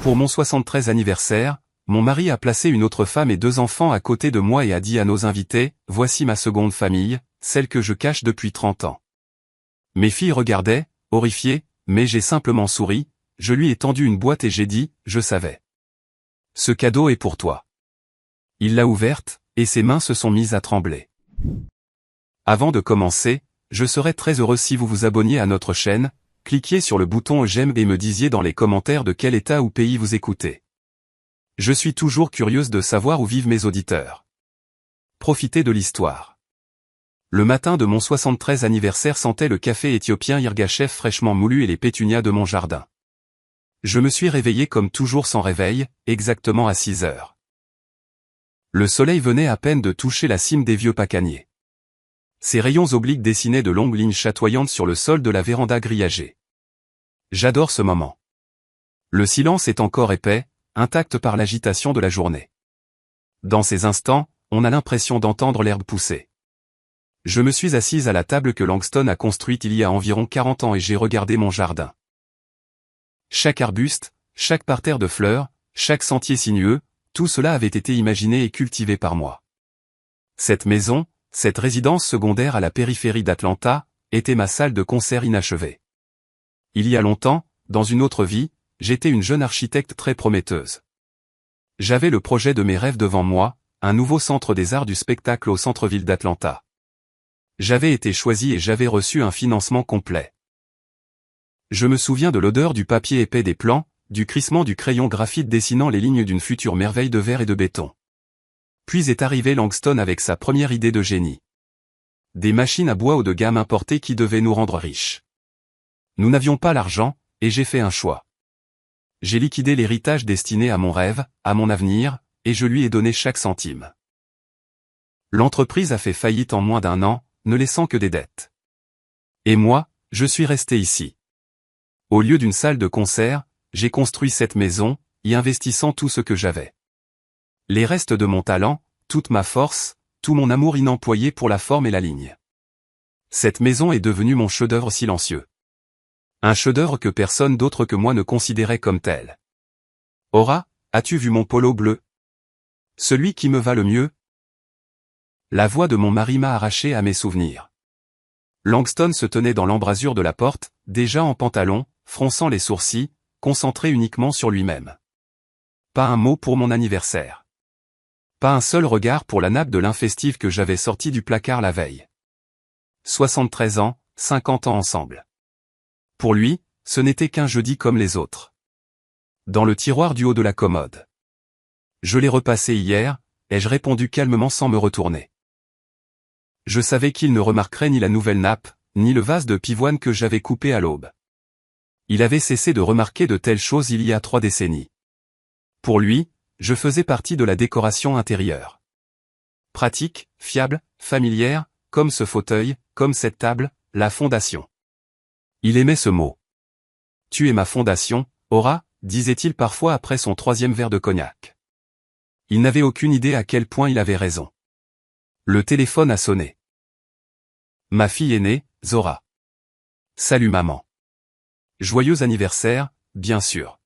Pour mon 73 anniversaire, mon mari a placé une autre femme et 2 enfants à côté de moi et a dit à nos invités, voici ma seconde famille, celle que je cache depuis 30 ans. Mes filles regardaient, horrifiées, mais j'ai simplement souri, je lui ai tendu une boîte et j'ai dit, je savais. Ce cadeau est pour toi. Il l'a ouverte, et ses mains se sont mises à trembler. Avant de commencer, je serais très heureux si vous vous abonniez à notre chaîne, cliquiez sur le bouton j'aime et me disiez dans les commentaires de quel état ou pays vous écoutez. Je suis toujours curieuse de savoir où vivent mes auditeurs. Profitez de l'histoire. Le matin de mon 73 anniversaire sentait le café éthiopien Yirgacheffe fraîchement moulu et les pétunias de mon jardin. Je me suis réveillé comme toujours sans réveil, exactement à 6 heures. Le soleil venait à peine de toucher la cime des vieux pacaniers. Ses rayons obliques dessinaient de longues lignes chatoyantes sur le sol de la véranda grillagée. J'adore ce moment. Le silence est encore épais, intact par l'agitation de la journée. Dans ces instants, on a l'impression d'entendre l'herbe pousser. Je me suis assise à la table que Langston a construite il y a environ 40 ans et j'ai regardé mon jardin. Chaque arbuste, chaque parterre de fleurs, chaque sentier sinueux, tout cela avait été imaginé et cultivé par moi. Cette maison, cette résidence secondaire à la périphérie d'Atlanta, était ma salle de concert inachevée. Il y a longtemps, dans une autre vie, j'étais une jeune architecte très prometteuse. J'avais le projet de mes rêves devant moi, un nouveau centre des arts du spectacle au centre-ville d'Atlanta. J'avais été choisi et j'avais reçu un financement complet. Je me souviens de l'odeur du papier épais des plans, du crissement du crayon graphite dessinant les lignes d'une future merveille de verre et de béton. Puis est arrivé Langston avec sa première idée de génie. Des machines à bois haut de gamme importées qui devaient nous rendre riches. Nous n'avions pas l'argent, et j'ai fait un choix. J'ai liquidé l'héritage destiné à mon rêve, à mon avenir, et je lui ai donné chaque centime. L'entreprise a fait faillite en moins d'1 an, ne laissant que des dettes. Et moi, je suis resté ici. Au lieu d'une salle de concert, j'ai construit cette maison, y investissant tout ce que j'avais. Les restes de mon talent, toute ma force, tout mon amour inemployé pour la forme et la ligne. Cette maison est devenue mon chef-d'œuvre silencieux. Un chef-d'œuvre que personne d'autre que moi ne considérait comme tel. Aura, as-tu vu mon polo bleu? Celui qui me va le mieux? La voix de mon mari m'a arraché à mes souvenirs. Langston se tenait dans l'embrasure de la porte, déjà en pantalon, fronçant les sourcils, concentré uniquement sur lui-même. Pas un mot pour mon anniversaire. Pas un seul regard pour la nappe de lin festive que j'avais sortie du placard la veille. 73 ans, 50 ans ensemble. Pour lui, ce n'était qu'un jeudi comme les autres. Dans le tiroir du haut de la commode. Je l'ai repassé hier, ai-je répondu calmement sans me retourner. Je savais qu'il ne remarquerait ni la nouvelle nappe, ni le vase de pivoine que j'avais coupé à l'aube. Il avait cessé de remarquer de telles choses il y a 3 décennies. Pour lui, je faisais partie de la décoration intérieure. Pratique, fiable, familière, comme ce fauteuil, comme cette table, la fondation. Il aimait ce mot. Tu es ma fondation, Aura, disait-il parfois après son 3e verre de cognac. Il n'avait aucune idée à quel point il avait raison. Le téléphone a sonné. Ma fille aînée, Zora. Salut maman. Joyeux anniversaire, bien sûr.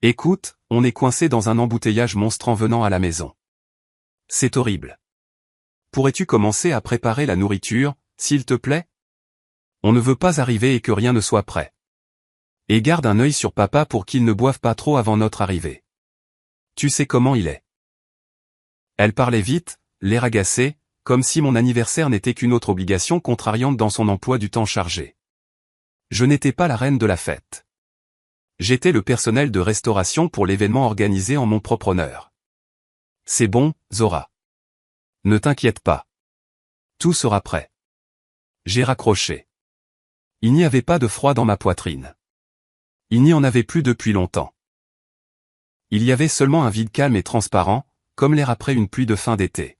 Écoute, on est coincé dans un embouteillage monstre en venant à la maison. C'est horrible. Pourrais-tu commencer à préparer la nourriture, s'il te plaît? On ne veut pas arriver et que rien ne soit prêt. Et garde un œil sur papa pour qu'il ne boive pas trop avant notre arrivée. Tu sais comment il est. Elle parlait vite, l'air agacé, comme si mon anniversaire n'était qu'une autre obligation contrariante dans son emploi du temps chargé. Je n'étais pas la reine de la fête. J'étais le personnel de restauration pour l'événement organisé en mon propre honneur. C'est bon, Zora. Ne t'inquiète pas. Tout sera prêt. J'ai raccroché. Il n'y avait pas de froid dans ma poitrine. Il n'y en avait plus depuis longtemps. Il y avait seulement un vide calme et transparent, comme l'air après une pluie de fin d'été.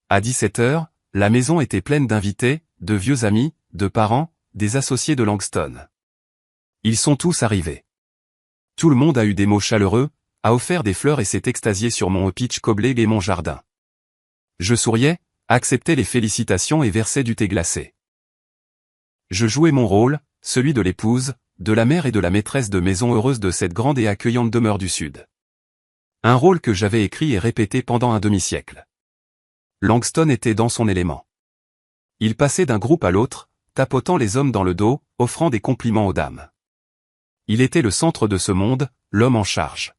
À 17 heures, la maison était pleine d'invités, de vieux amis, de parents, des associés de Langston. Ils sont tous arrivés. Tout le monde a eu des mots chaleureux, a offert des fleurs et s'est extasié sur mon peach cobbler et mon jardin. Je souriais, acceptais les félicitations et versais du thé glacé. Je jouais mon rôle, celui de l'épouse, de la mère et de la maîtresse de maison heureuse de cette grande et accueillante demeure du Sud. Un rôle que j'avais écrit et répété pendant un demi-siècle. Langston était dans son élément. Il passait d'un groupe à l'autre, tapotant les hommes dans le dos, offrant des compliments aux dames. Il était le centre de ce monde, l'homme en charge.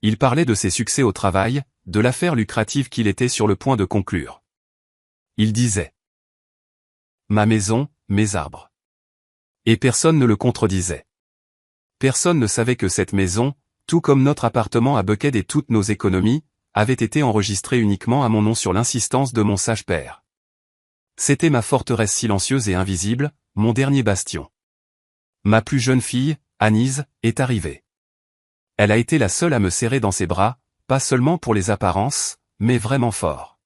Il parlait de ses succès au travail, de l'affaire lucrative qu'il était sur le point de conclure. Il disait « Ma maison, mes arbres ». Et personne ne le contredisait. Personne ne savait que cette maison, tout comme notre appartement à Buckhead et toutes nos économies, avait été enregistrée uniquement à mon nom sur l'insistance de mon sage père. C'était ma forteresse silencieuse et invisible, mon dernier bastion. Ma plus jeune fille, Anise, est arrivée. Elle a été la seule à me serrer dans ses bras, pas seulement pour les apparences, mais vraiment fort.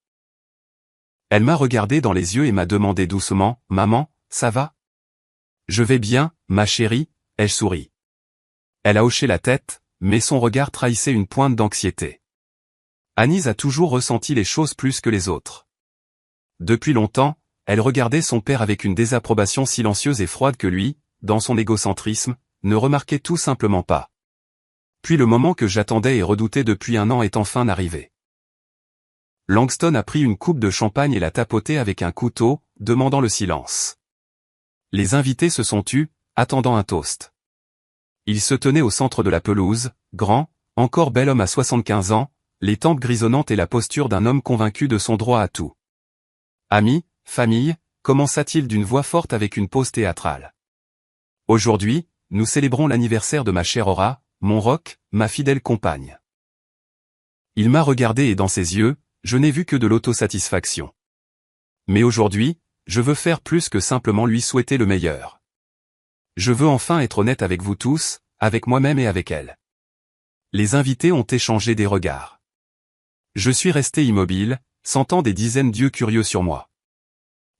Elle m'a regardé dans les yeux et m'a demandé doucement, « Maman, ça va ?» « Je vais bien, ma chérie », ai-je souri. Elle a hoché la tête, mais son regard trahissait une pointe d'anxiété. Anise a toujours ressenti les choses plus que les autres. Depuis longtemps, elle regardait son père avec une désapprobation silencieuse et froide que lui, dans son égocentrisme, ne remarquait tout simplement pas. Puis le moment que j'attendais et redoutais depuis un an est enfin arrivé. Langston a pris une coupe de champagne et l'a tapotée avec un couteau, demandant le silence. Les invités se sont tus, attendant un toast. Il se tenait au centre de la pelouse, grand, encore bel homme à 75 ans, les tempes grisonnantes et la posture d'un homme convaincu de son droit à tout. Amis, famille, commença-t-il d'une voix forte avec une pause théâtrale. Aujourd'hui, nous célébrons l'anniversaire de ma chère Aura, mon roc, ma fidèle compagne. Il m'a regardé et dans ses yeux, je n'ai vu que de l'autosatisfaction. Mais aujourd'hui, je veux faire plus que simplement lui souhaiter le meilleur. Je veux enfin être honnête avec vous tous, avec moi-même et avec elle. Les invités ont échangé des regards. Je suis resté immobile, sentant des dizaines d'yeux curieux sur moi.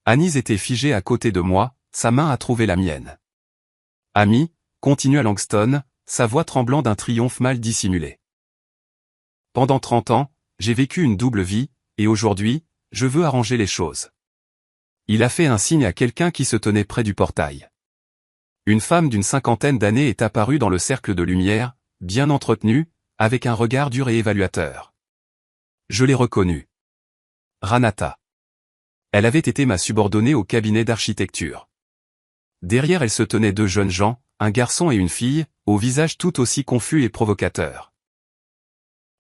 Anise était figée à côté de moi, sa main a trouvé la mienne. Ami, continua Langston, sa voix tremblant d'un triomphe mal dissimulé. Pendant 30 ans, j'ai vécu une double vie, et aujourd'hui, je veux arranger les choses. Il a fait un signe à quelqu'un qui se tenait près du portail. Une femme d'une 50aine d'années est apparue dans le cercle de lumière, bien entretenue, avec un regard dur et évaluateur. Je l'ai reconnue. Ranata. Elle avait été ma subordonnée au cabinet d'architecture. Derrière elle se tenaient deux jeunes gens, un garçon et une fille, au visage tout aussi confus et provocateur.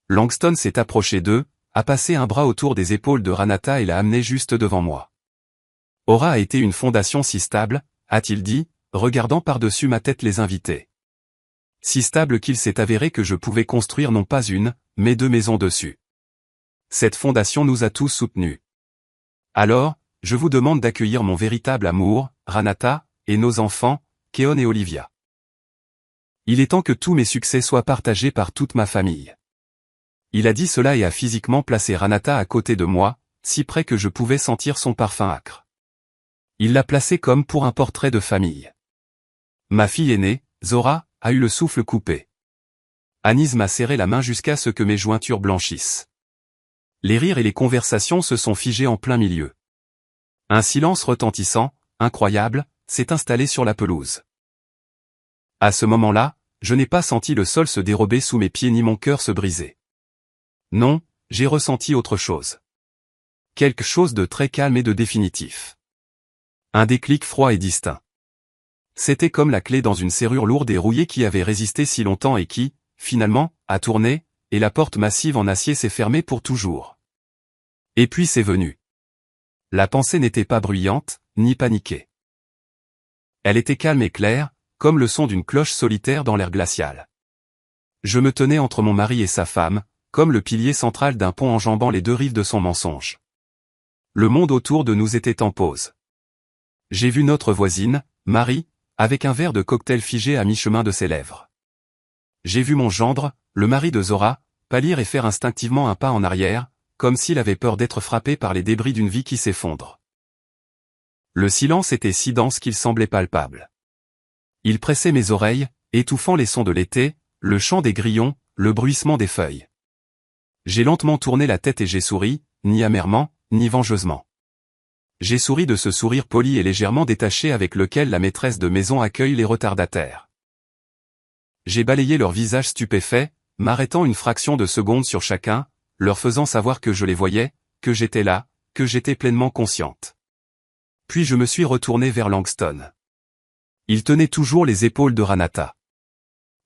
Langston s'est approché d'eux, a passé un bras autour des épaules de Ranata et l'a amené juste devant moi. Aura a été une fondation si stable, a-t-il dit, regardant par-dessus ma tête les invités. Si stable qu'il s'est avéré que je pouvais construire non pas une, mais deux maisons dessus. Cette fondation nous a tous soutenus. Alors, je vous demande d'accueillir mon véritable amour, Ranata, et nos enfants, Keon et Olivia. Il est temps que tous mes succès soient partagés par toute ma famille. Il a dit cela et a physiquement placé Ranata à côté de moi, si près que je pouvais sentir son parfum âcre. Il l'a placé comme pour un portrait de famille. Ma fille aînée, Zora, a eu le souffle coupé. Anise m'a serré la main jusqu'à ce que mes jointures blanchissent. Les rires et les conversations se sont figés en plein milieu. Un silence retentissant, incroyable, s'est installé sur la pelouse. À ce moment-là, je n'ai pas senti le sol se dérober sous mes pieds ni mon cœur se briser. Non, j'ai ressenti autre chose. Quelque chose de très calme et de définitif. Un déclic froid et distinct. C'était comme la clé dans une serrure lourde et rouillée qui avait résisté si longtemps et qui, finalement, a tourné, et la porte massive en acier s'est fermée pour toujours. Et puis c'est venu. La pensée n'était pas bruyante, ni paniquée. Elle était calme et claire, comme le son d'une cloche solitaire dans l'air glacial. Je me tenais entre mon mari et sa femme, comme le pilier central d'un pont enjambant les deux rives de son mensonge. Le monde autour de nous était en pause. J'ai vu notre voisine, Marie, avec un verre de cocktail figé à mi-chemin de ses lèvres. J'ai vu mon gendre, le mari de Zora, pâlir et faire instinctivement un pas en arrière, comme s'il avait peur d'être frappé par les débris d'une vie qui s'effondre. Le silence était si dense qu'il semblait palpable. Il pressait mes oreilles, étouffant les sons de l'été, le chant des grillons, le bruissement des feuilles. J'ai lentement tourné la tête et j'ai souri, ni amèrement, ni vengeusement. J'ai souri de ce sourire poli et légèrement détaché avec lequel la maîtresse de maison accueille les retardataires. J'ai balayé leur visage stupéfait, m'arrêtant une fraction de seconde sur chacun, leur faisant savoir que je les voyais, que j'étais là, que j'étais pleinement consciente. Puis je me suis retourné vers Langston. Il tenait toujours les épaules de Ranata.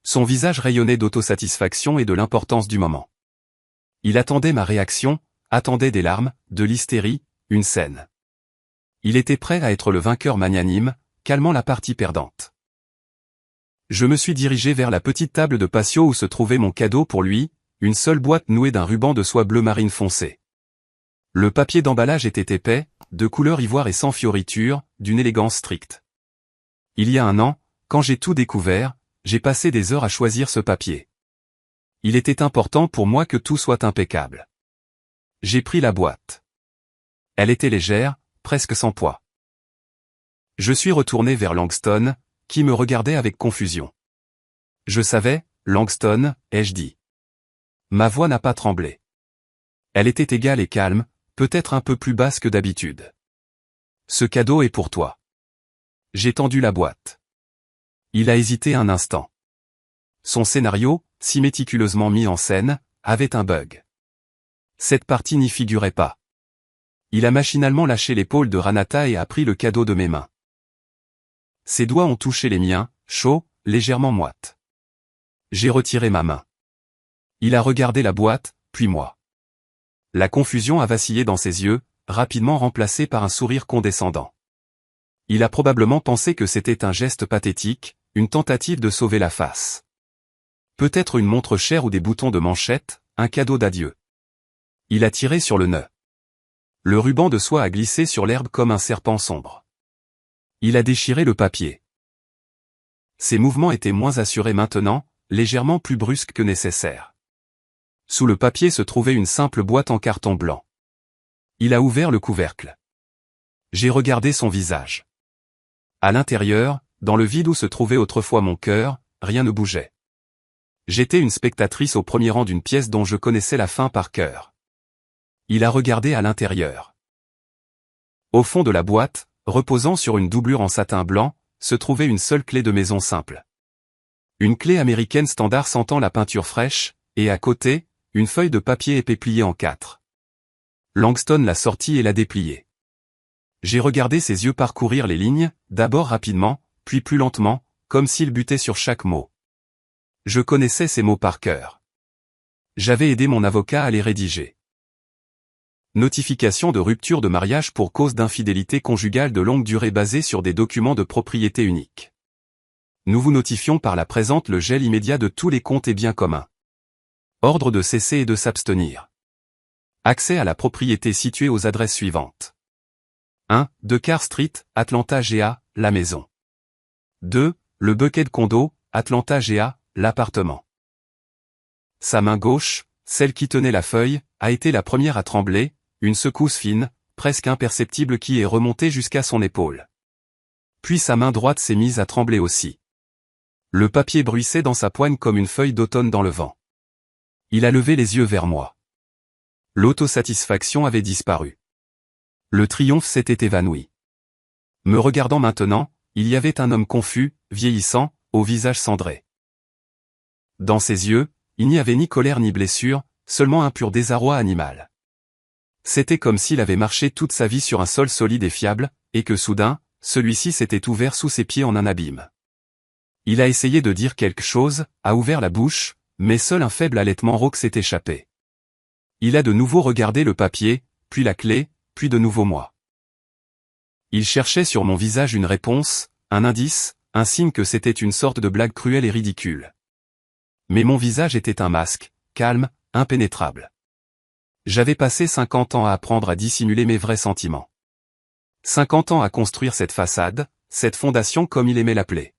Son visage rayonnait d'autosatisfaction et de l'importance du moment. Il attendait ma réaction, attendait des larmes, de l'hystérie, une scène. Il était prêt à être le vainqueur magnanime, calmant la partie perdante. Je me suis dirigé vers la petite table de patio où se trouvait mon cadeau pour lui, une seule boîte nouée d'un ruban de soie bleu marine foncé. Le papier d'emballage était épais, de couleur ivoire et sans fioriture, d'une élégance stricte. Il y a un an, quand j'ai tout découvert, j'ai passé des heures à choisir ce papier. Il était important pour moi que tout soit impeccable. J'ai pris la boîte. Elle était légère, presque sans poids. Je suis retourné vers Langston, qui me regardait avec confusion. Je savais, Langston, ai-je dit. Ma voix n'a pas tremblé. Elle était égale et calme, peut-être un peu plus basse que d'habitude. Ce cadeau est pour toi. J'ai tendu la boîte. Il a hésité un instant. Son scénario, si méticuleusement mis en scène, avait un bug. Cette partie n'y figurait pas. Il a machinalement lâché l'épaule de Ranata et a pris le cadeau de mes mains. Ses doigts ont touché les miens, chauds, légèrement moites. J'ai retiré ma main. Il a regardé la boîte, puis moi. La confusion a vacillé dans ses yeux, rapidement remplacée par un sourire condescendant. Il a probablement pensé que c'était un geste pathétique, une tentative de sauver la face. Peut-être une montre chère ou des boutons de manchette, un cadeau d'adieu. Il a tiré sur le nœud. Le ruban de soie a glissé sur l'herbe comme un serpent sombre. Il a déchiré le papier. Ses mouvements étaient moins assurés maintenant, légèrement plus brusques que nécessaire. Sous le papier se trouvait une simple boîte en carton blanc. Il a ouvert le couvercle. J'ai regardé son visage. À l'intérieur, dans le vide où se trouvait autrefois mon cœur, rien ne bougeait. J'étais une spectatrice au premier rang d'une pièce dont je connaissais la fin par cœur. Il a regardé à l'intérieur. Au fond de la boîte, reposant sur une doublure en satin blanc, se trouvait une seule clé de maison simple. Une clé américaine standard sentant la peinture fraîche, et à côté, une feuille de papier épais pliée en 4. Langston l'a sortie et l'a dépliée. J'ai regardé ses yeux parcourir les lignes, d'abord rapidement, puis plus lentement, comme s'il butait sur chaque mot. Je connaissais ces mots par cœur. J'avais aidé mon avocat à les rédiger. Notification de rupture de mariage pour cause d'infidélité conjugale de longue durée basée sur des documents de propriété unique. Nous vous notifions par la présente le gel immédiat de tous les comptes et biens communs. Ordre de cesser et de s'abstenir. Accès à la propriété située aux adresses suivantes. 1. De Carr Street, Atlanta GA, la maison. 2. Le Buckhead Condo, Atlanta GA, l'appartement. Sa main gauche, celle qui tenait la feuille, a été la première à trembler, une secousse fine, presque imperceptible qui est remontée jusqu'à son épaule. Puis sa main droite s'est mise à trembler aussi. Le papier bruissait dans sa poigne comme une feuille d'automne dans le vent. Il a levé les yeux vers moi. L'autosatisfaction avait disparu. Le triomphe s'était évanoui. Me regardant maintenant, il y avait un homme confus, vieillissant, au visage cendré. Dans ses yeux, il n'y avait ni colère ni blessure, seulement un pur désarroi animal. C'était comme s'il avait marché toute sa vie sur un sol solide et fiable, et que soudain, celui-ci s'était ouvert sous ses pieds en un abîme. Il a essayé de dire quelque chose, a ouvert la bouche, mais seul un faible halètement rauque s'est échappé. Il a de nouveau regardé le papier, puis la clé, puis de nouveau moi. Il cherchait sur mon visage une réponse, un indice, un signe que c'était une sorte de blague cruelle et ridicule. Mais mon visage était un masque, calme, impénétrable. J'avais passé 50 ans à apprendre à dissimuler mes vrais sentiments. 50 ans à construire cette façade, cette fondation comme il aimait l'appeler.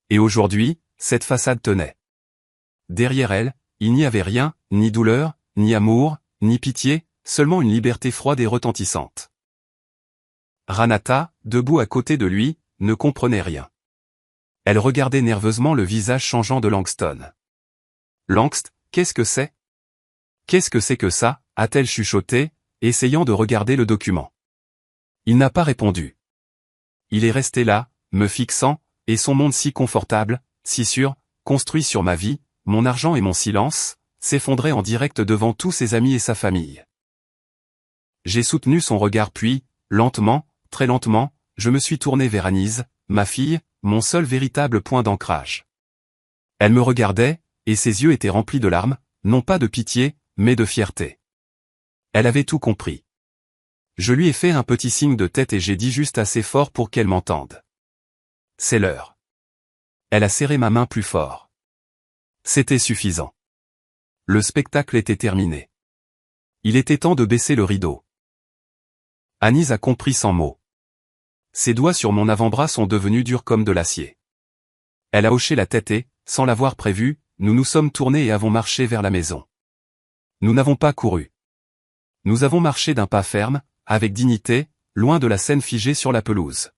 Et aujourd'hui, cette façade tenait. Derrière elle, il n'y avait rien, ni douleur, ni amour, ni pitié, seulement une liberté froide et retentissante. Ranata, debout à côté de lui, ne comprenait rien. Elle regardait nerveusement le visage changeant de Langston. « Langst, qu'est-ce que c'est ? Qu'est-ce que c'est que ça » a-t-elle chuchoté, essayant de regarder le document. Il n'a pas répondu. Il est resté là, me fixant, et son monde si confortable, si sûr, construit sur ma vie, mon argent et mon silence, s'effondrait en direct devant tous ses amis et sa famille. J'ai soutenu son regard puis, lentement, très lentement, je me suis tourné vers Anise, ma fille, mon seul véritable point d'ancrage. Elle me regardait, et ses yeux étaient remplis de larmes, non pas de pitié, mais de fierté. Elle avait tout compris. Je lui ai fait un petit signe de tête et j'ai dit juste assez fort pour qu'elle m'entende. C'est l'heure. Elle a serré ma main plus fort. C'était suffisant. Le spectacle était terminé. Il était temps de baisser le rideau. Anise a compris sans mots. Ses doigts sur mon avant-bras sont devenus durs comme de l'acier. Elle a hoché la tête et, sans l'avoir prévu, nous nous sommes tournés et avons marché vers la maison. Nous n'avons pas couru. Nous avons marché d'un pas ferme, avec dignité, loin de la scène figée sur la pelouse.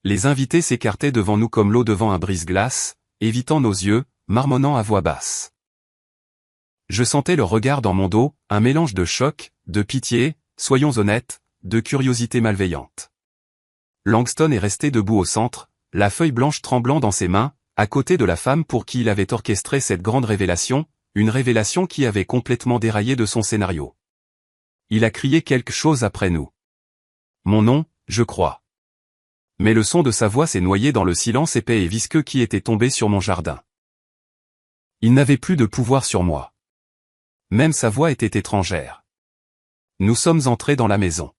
Les invités s'écartaient devant nous comme l'eau devant un brise-glace, évitant nos yeux, marmonnant à voix basse. Je sentais leur regard dans mon dos, un mélange de choc, de pitié, soyons honnêtes, de curiosité malveillante. Langston est resté debout au centre, la feuille blanche tremblant dans ses mains, à côté de la femme pour qui il avait orchestré cette grande révélation, une révélation qui avait complètement déraillé de son scénario. Il a crié quelque chose après nous. Mon nom, je crois. Mais le son de sa voix s'est noyé dans le silence épais et visqueux qui était tombé sur mon jardin. Il n'avait plus de pouvoir sur moi. Même sa voix était étrangère. Nous sommes entrés dans la maison.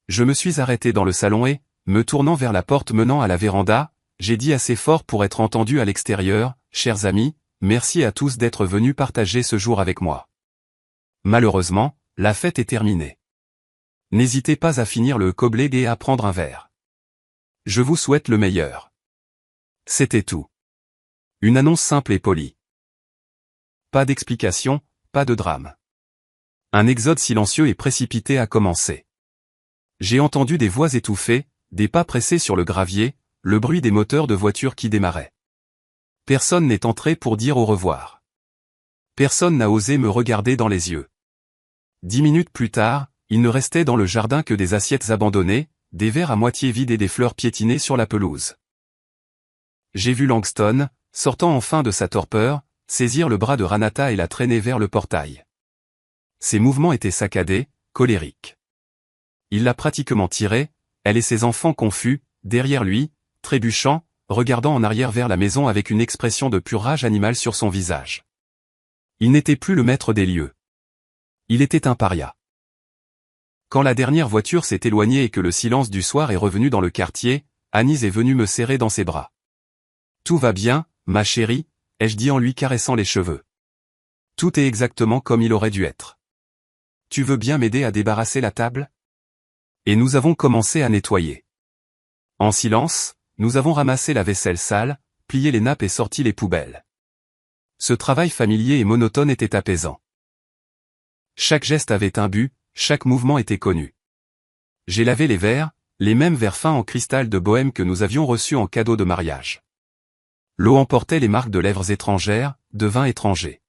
Je me suis arrêté dans le salon et, me tournant vers la porte menant à la véranda, j'ai dit assez fort pour être entendu à l'extérieur, « Chers amis, merci à tous d'être venus partager ce jour avec moi. » Malheureusement, la fête est terminée. N'hésitez pas à finir le gobelet et à prendre un verre. Je vous souhaite le meilleur. C'était tout. Une annonce simple et polie. Pas d'explication, pas de drame. Un exode silencieux et précipité a commencé. J'ai entendu des voix étouffées, des pas pressés sur le gravier, le bruit des moteurs de voitures qui démarraient. Personne n'est entré pour dire au revoir. Personne n'a osé me regarder dans les yeux. 10 minutes plus tard, il ne restait dans le jardin que des assiettes abandonnées, des verres à moitié vides et des fleurs piétinées sur la pelouse. J'ai vu Langston, sortant enfin de sa torpeur, saisir le bras de Ranata et la traîner vers le portail. Ses mouvements étaient saccadés, colériques. Il l'a pratiquement tirée, elle et ses enfants confus, derrière lui, trébuchant, regardant en arrière vers la maison avec une expression de pure rage animale sur son visage. Il n'était plus le maître des lieux. Il était un paria. Quand la dernière voiture s'est éloignée et que le silence du soir est revenu dans le quartier, Anise est venue me serrer dans ses bras. « Tout va bien, ma chérie », ai-je dit en lui caressant les cheveux. « Tout est exactement comme il aurait dû être. Tu veux bien m'aider à débarrasser la table ?» Et nous avons commencé à nettoyer. En silence, nous avons ramassé la vaisselle sale, plié les nappes et sorti les poubelles. Ce travail familier et monotone était apaisant. Chaque geste avait un but, chaque mouvement était connu. J'ai lavé les verres, les mêmes verres fins en cristal de Bohême que nous avions reçus en cadeau de mariage. L'eau emportait les marques de lèvres étrangères, de vin étranger.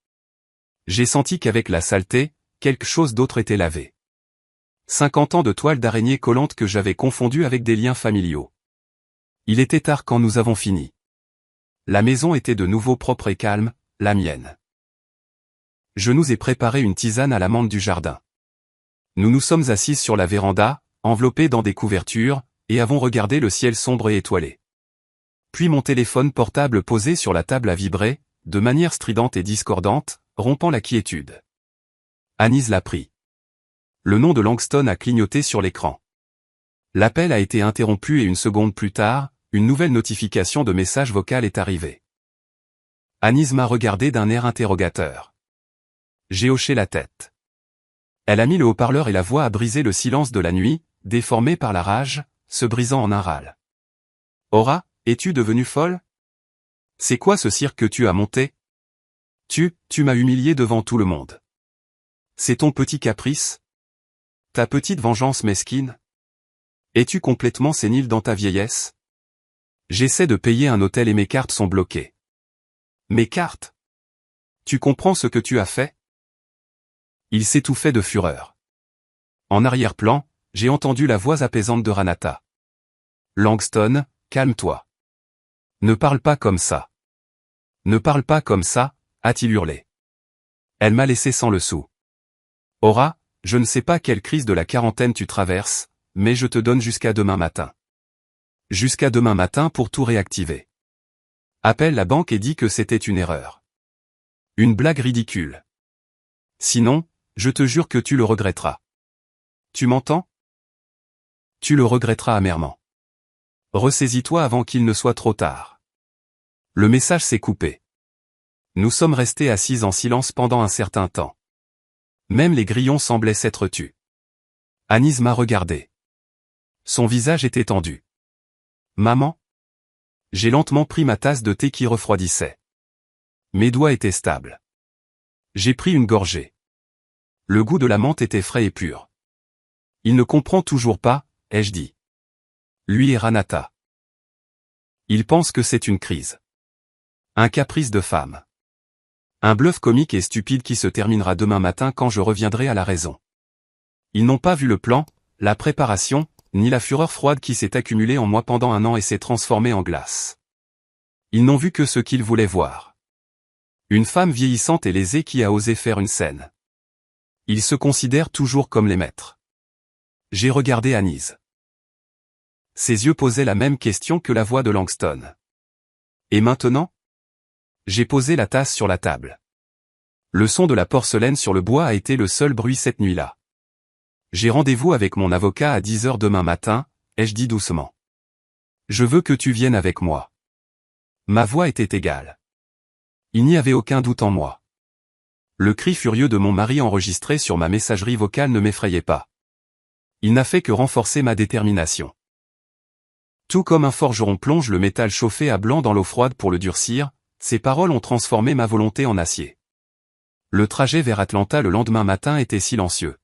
J'ai senti qu'avec la saleté, quelque chose d'autre était lavé. 50 ans de toile d'araignée collante que j'avais confondu avec des liens familiaux. Il était tard quand nous avons fini. La maison était de nouveau propre et calme, la mienne. Je nous ai préparé une tisane à l'amande du jardin. Nous nous sommes assises sur la véranda, enveloppées dans des couvertures, et avons regardé le ciel sombre et étoilé. Puis mon téléphone portable posé sur la table a vibré, de manière stridente et discordante, rompant la quiétude. Anise l'a pris. Le nom de Langston a clignoté sur l'écran. L'appel a été interrompu et une seconde plus tard, une nouvelle notification de message vocal est arrivée. Anise m'a regardé d'un air interrogateur. J'ai hoché la tête. Elle a mis le haut-parleur et la voix a brisé le silence de la nuit, déformé par la rage, se brisant en un râle. « Aura, es-tu devenue folle? C'est quoi ce cirque que tu as monté? Tu m'as humilié devant tout le monde. C'est ton petit caprice? Ta petite vengeance mesquine? Es-tu complètement sénile dans ta vieillesse? J'essaie de payer un hôtel et mes cartes sont bloquées. Mes cartes? Tu comprends ce que tu as fait? » Il s'étouffait de fureur. En arrière-plan, j'ai entendu la voix apaisante de Ranata. Langston, calme-toi. Ne parle pas comme ça. Ne parle pas comme ça, a-t-il hurlé. Elle m'a laissé sans le sou. Aura, je ne sais pas quelle crise de la quarantaine tu traverses, mais je te donne jusqu'à demain matin. Jusqu'à demain matin pour tout réactiver. Appelle la banque et dis que c'était une erreur. Une blague ridicule. Sinon, je te jure que tu le regretteras. Tu m'entends? Tu le regretteras amèrement. Ressaisis-toi avant qu'il ne soit trop tard. Le message s'est coupé. Nous sommes restés assis en silence pendant un certain temps. Même les grillons semblaient s'être tus. Anis m'a regardé. Son visage était tendu. Maman? J'ai lentement pris ma tasse de thé qui refroidissait. Mes doigts étaient stables. J'ai pris une gorgée. Le goût de la menthe était frais et pur. Il ne comprend toujours pas, ai-je dit. Lui et Ranata. Il pense que c'est une crise. Un caprice de femme. Un bluff comique et stupide qui se terminera demain matin quand je reviendrai à la raison. Ils n'ont pas vu le plan, la préparation, ni la fureur froide qui s'est accumulée en moi pendant un an et s'est transformée en glace. Ils n'ont vu que ce qu'ils voulaient voir. Une femme vieillissante et lésée qui a osé faire une scène. Ils se considèrent toujours comme les maîtres. J'ai regardé Anis. Ses yeux posaient la même question que la voix de Langston. Et maintenant? J'ai posé la tasse sur la table. Le son de la porcelaine sur le bois a été le seul bruit cette nuit-là. J'ai rendez-vous avec mon avocat à 10 heures demain matin, ai-je dit doucement. Je veux que tu viennes avec moi. Ma voix était égale. Il n'y avait aucun doute en moi. Le cri furieux de mon mari enregistré sur ma messagerie vocale ne m'effrayait pas. Il n'a fait que renforcer ma détermination. Tout comme un forgeron plonge le métal chauffé à blanc dans l'eau froide pour le durcir, ces paroles ont transformé ma volonté en acier. Le trajet vers Atlanta le lendemain matin était silencieux.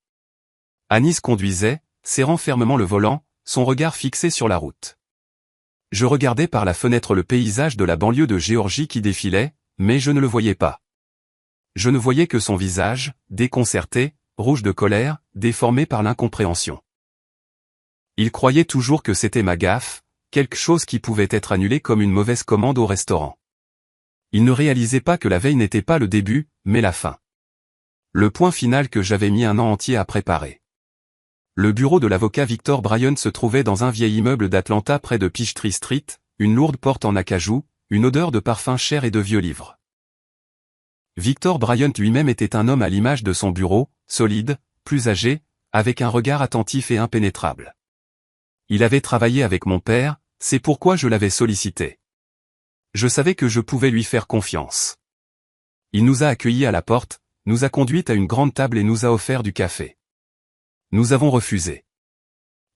Anis conduisait, serrant fermement le volant, son regard fixé sur la route. Je regardais par la fenêtre le paysage de la banlieue de Géorgie qui défilait, mais je ne le voyais pas. Je ne voyais que son visage, déconcerté, rouge de colère, déformé par l'incompréhension. Il croyait toujours que c'était ma gaffe, quelque chose qui pouvait être annulé comme une mauvaise commande au restaurant. Il ne réalisait pas que la veille n'était pas le début, mais la fin. Le point final que j'avais mis un an entier à préparer. Le bureau de l'avocat Victor Bryant se trouvait dans un vieil immeuble d'Atlanta près de Peachtree Street, une lourde porte en acajou, une odeur de parfum cher et de vieux livres. Victor Bryant lui-même était un homme à l'image de son bureau, solide, plus âgé, avec un regard attentif et impénétrable. Il avait travaillé avec mon père, c'est pourquoi je l'avais sollicité. Je savais que je pouvais lui faire confiance. Il nous a accueillis à la porte, nous a conduites à une grande table et nous a offert du café. Nous avons refusé.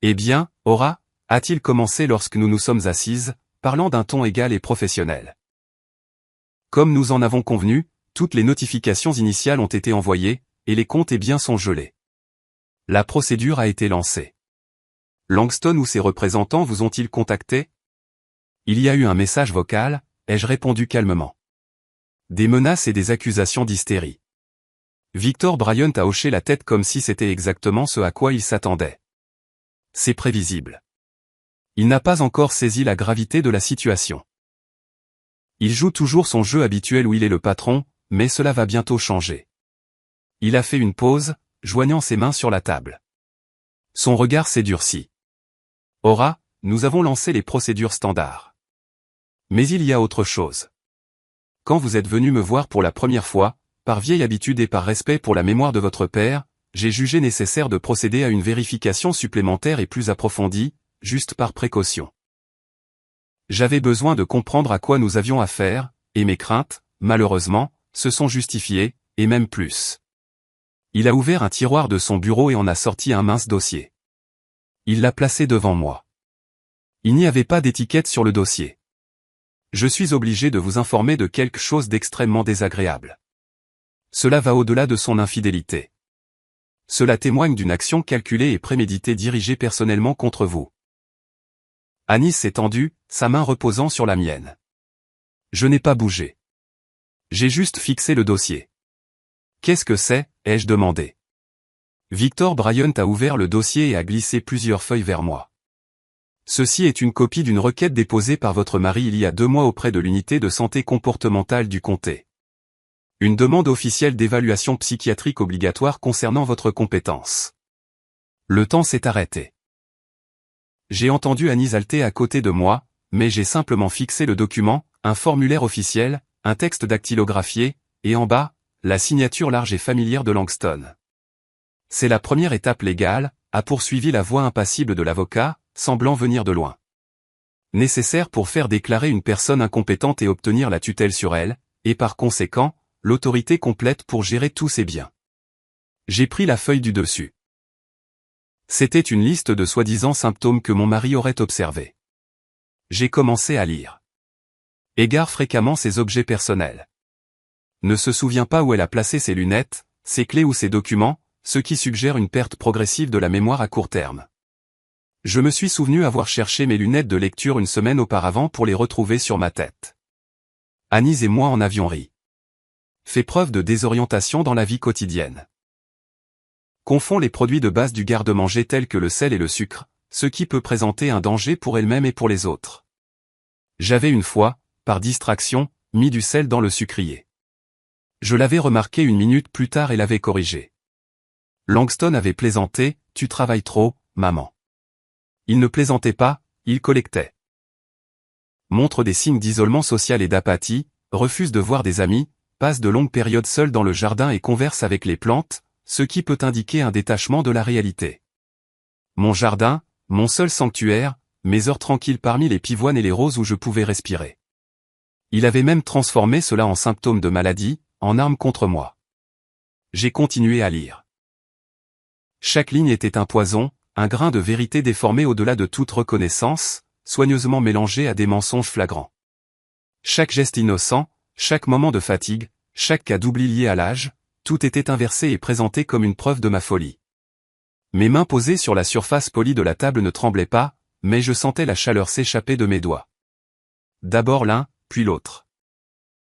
Eh bien, Aura, a-t-il commencé lorsque nous nous sommes assises, parlant d'un ton égal et professionnel. Comme nous en avons convenu, toutes les notifications initiales ont été envoyées, et les comptes et biens sont gelés. La procédure a été lancée. Langston ou ses représentants vous ont-ils contacté? Il y a eu un message vocal, ai-je répondu calmement. Des menaces et des accusations d'hystérie. Victor Bryant a hoché la tête comme si c'était exactement ce à quoi il s'attendait. C'est prévisible. Il n'a pas encore saisi la gravité de la situation. Il joue toujours son jeu habituel où il est le patron, mais cela va bientôt changer. Il a fait une pause, joignant ses mains sur la table. Son regard s'est durci. Aura, nous avons lancé les procédures standards. Mais il y a autre chose. Quand vous êtes venu me voir pour la première fois, par vieille habitude et par respect pour la mémoire de votre père, j'ai jugé nécessaire de procéder à une vérification supplémentaire et plus approfondie, juste par précaution. J'avais besoin de comprendre à quoi nous avions affaire, et mes craintes, malheureusement, se sont justifiées, et même plus. Il a ouvert un tiroir de son bureau et en a sorti un mince dossier. Il l'a placé devant moi. Il n'y avait pas d'étiquette sur le dossier. Je suis obligé de vous informer de quelque chose d'extrêmement désagréable. Cela va au-delà de son infidélité. Cela témoigne d'une action calculée et préméditée dirigée personnellement contre vous. Anis s'est tendu, sa main reposant sur la mienne. Je n'ai pas bougé. J'ai juste fixé le dossier. Qu'est-ce que c'est, ai-je demandé. Victor Bryant a ouvert le dossier et a glissé plusieurs feuilles vers moi. Ceci est une copie d'une requête déposée par votre mari il y a 2 mois auprès de l'unité de santé comportementale du comté. Une demande officielle d'évaluation psychiatrique obligatoire concernant votre compétence. Le temps s'est arrêté. J'ai entendu Annie halter à côté de moi, mais j'ai simplement fixé le document, un formulaire officiel, un texte dactylographié, et en bas, la signature large et familière de Langston. C'est la première étape légale, a poursuivi la voix impassible de l'avocat, semblant venir de loin. Nécessaire pour faire déclarer une personne incompétente et obtenir la tutelle sur elle, et par conséquent, l'autorité complète pour gérer tous ses biens. J'ai pris la feuille du dessus. C'était une liste de soi-disant symptômes que mon mari aurait observés. J'ai commencé à lire. Égare fréquemment ses objets personnels. Ne se souvient pas où elle a placé ses lunettes, ses clés ou ses documents, ce qui suggère une perte progressive de la mémoire à court terme. Je me suis souvenu avoir cherché mes lunettes de lecture une semaine auparavant pour les retrouver sur ma tête. Annie et moi en avions ri. Fait preuve de désorientation dans la vie quotidienne. Confond les produits de base du garde-manger tels que le sel et le sucre, ce qui peut présenter un danger pour elle-même et pour les autres. J'avais une fois, par distraction, mis du sel dans le sucrier. Je l'avais remarqué 1 minute plus tard et l'avais corrigé. Langston avait plaisanté, « Tu travailles trop, maman ». Il ne plaisantait pas, il collectait. Montre des signes d'isolement social et d'apathie, refuse de voir des amis, passe de longues périodes seul dans le jardin et converse avec les plantes, ce qui peut indiquer un détachement de la réalité. Mon jardin, mon seul sanctuaire, mes heures tranquilles parmi les pivoines et les roses où je pouvais respirer. Il avait même transformé cela en symptôme de maladie, en arme contre moi. J'ai continué à lire. Chaque ligne était un poison, un grain de vérité déformé au-delà de toute reconnaissance, soigneusement mélangé à des mensonges flagrants. Chaque geste innocent, chaque moment de fatigue, chaque cas d'oubli lié à l'âge, tout était inversé et présenté comme une preuve de ma folie. Mes mains posées sur la surface polie de la table ne tremblaient pas, mais je sentais la chaleur s'échapper de mes doigts. D'abord l'un, puis l'autre.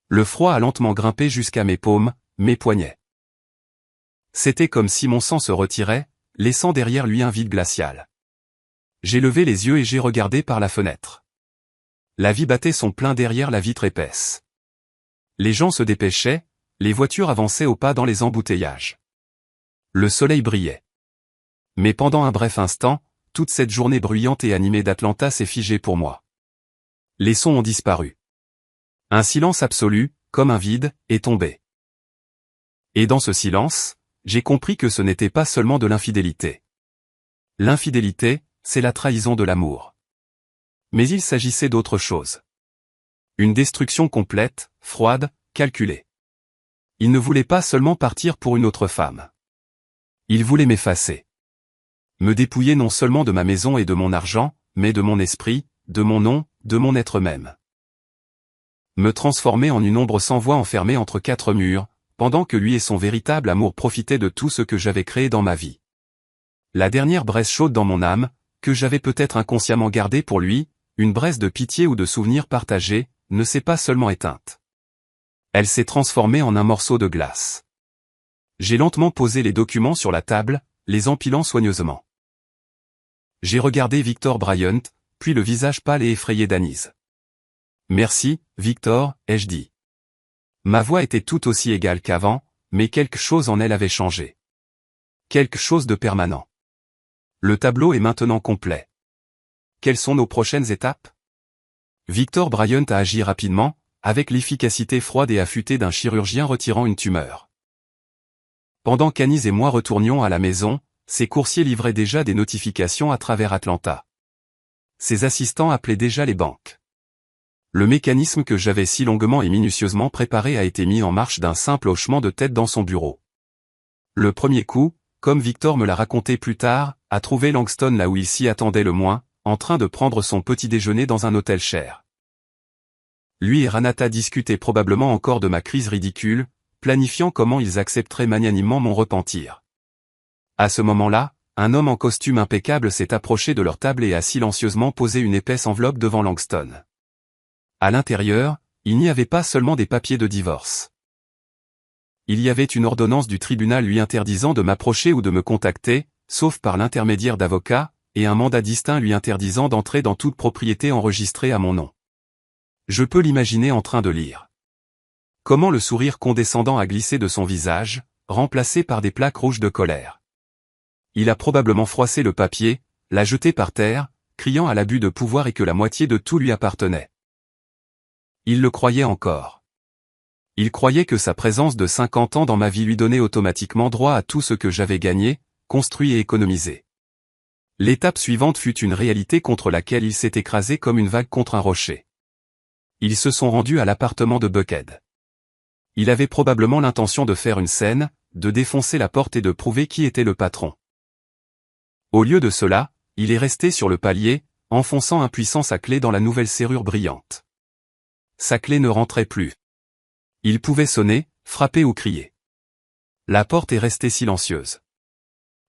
Le froid a lentement grimpé jusqu'à mes paumes, mes poignets. C'était comme si mon sang se retirait, laissant derrière lui un vide glacial. J'ai levé les yeux et j'ai regardé par la fenêtre. La vie battait son plein derrière la vitre épaisse. Les gens se dépêchaient, les voitures avançaient au pas dans les embouteillages. Le soleil brillait. Mais pendant un bref instant, toute cette journée bruyante et animée d'Atlanta s'est figée pour moi. Les sons ont disparu. Un silence absolu, comme un vide, est tombé. Et dans ce silence, j'ai compris que ce n'était pas seulement de l'infidélité. L'infidélité, c'est la trahison de l'amour. Mais il s'agissait d'autre chose. Une destruction complète, froide, calculée. Il ne voulait pas seulement partir pour une autre femme. Il voulait m'effacer. Me dépouiller non seulement de ma maison et de mon argent, mais de mon esprit, de mon nom, de mon être même. Me transformer en une ombre sans voix enfermée entre 4 murs, pendant que lui et son véritable amour profitaient de tout ce que j'avais créé dans ma vie. La dernière braise chaude dans mon âme, que j'avais peut-être inconsciemment gardée pour lui, une braise de pitié ou de souvenirs partagés, ne s'est pas seulement éteinte. Elle s'est transformée en un morceau de glace. J'ai lentement posé les documents sur la table, les empilant soigneusement. J'ai regardé Victor Bryant, puis le visage pâle et effrayé d'Annie. « Merci, Victor » ai-je dit. Ma voix était tout aussi égale qu'avant, mais quelque chose en elle avait changé. Quelque chose de permanent. Le tableau est maintenant complet. Quelles sont nos prochaines étapes? Victor Bryant a agi rapidement, avec l'efficacité froide et affûtée d'un chirurgien retirant une tumeur. Pendant qu'Annie et moi retournions à la maison, ses coursiers livraient déjà des notifications à travers Atlanta. Ses assistants appelaient déjà les banques. Le mécanisme que j'avais si longuement et minutieusement préparé a été mis en marche d'un simple hochement de tête dans son bureau. Le premier coup, comme Victor me l'a raconté plus tard, a trouvé Langston là où il s'y attendait le moins, en train de prendre son petit déjeuner dans un hôtel cher. Lui et Renata discutaient probablement encore de ma crise ridicule, planifiant comment ils accepteraient magnanimement mon repentir. À ce moment-là, un homme en costume impeccable s'est approché de leur table et a silencieusement posé une épaisse enveloppe devant Langston. À l'intérieur, il n'y avait pas seulement des papiers de divorce. il y avait une ordonnance du tribunal lui interdisant de m'approcher ou de me contacter, sauf par l'intermédiaire d'avocats, et un mandat distinct lui interdisant d'entrer dans toute propriété enregistrée à mon nom. Je peux l'imaginer en train de lire. Comment le sourire condescendant a glissé de son visage, remplacé par des plaques rouges de colère. Il a probablement froissé le papier, l'a jeté par terre, criant à l'abus de pouvoir et que la moitié de tout lui appartenait. Il le croyait encore. Il croyait que sa présence de 50 ans dans ma vie lui donnait automatiquement droit à tout ce que j'avais gagné, construit et économisé. L'étape suivante fut une réalité contre laquelle il s'est écrasé comme une vague contre un rocher. Ils se sont rendus à l'appartement de Buckhead. Il avait probablement l'intention de faire une scène, de défoncer la porte et de prouver qui était le patron. Au lieu de cela, il est resté sur le palier, enfonçant impuissant sa clé dans la nouvelle serrure brillante. Sa clé ne rentrait plus. Il pouvait sonner, frapper ou crier. La porte est restée silencieuse.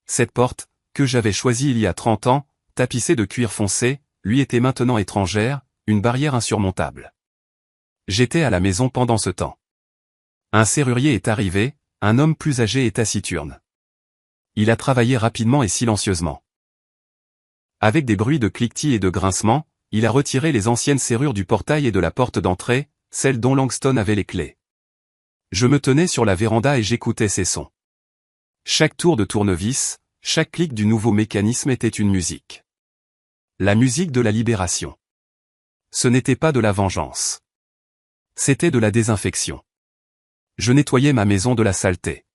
Cette porte, que j'avais choisie il y a 30 ans, tapissée de cuir foncé, lui était maintenant étrangère, une barrière insurmontable. J'étais à la maison pendant ce temps. Un serrurier est arrivé, un homme plus âgé et taciturne. Il a travaillé rapidement et silencieusement. Avec des bruits de cliquetis et de grincements, il a retiré les anciennes serrures du portail et de la porte d'entrée, celle dont Langston avait les clés. Je me tenais sur la véranda et j'écoutais ces sons. Chaque tour de tournevis, chaque clic du nouveau mécanisme était une musique. La musique de la libération. Ce n'était pas de la vengeance. C'était de la désinfection. Je nettoyais ma maison de la saleté.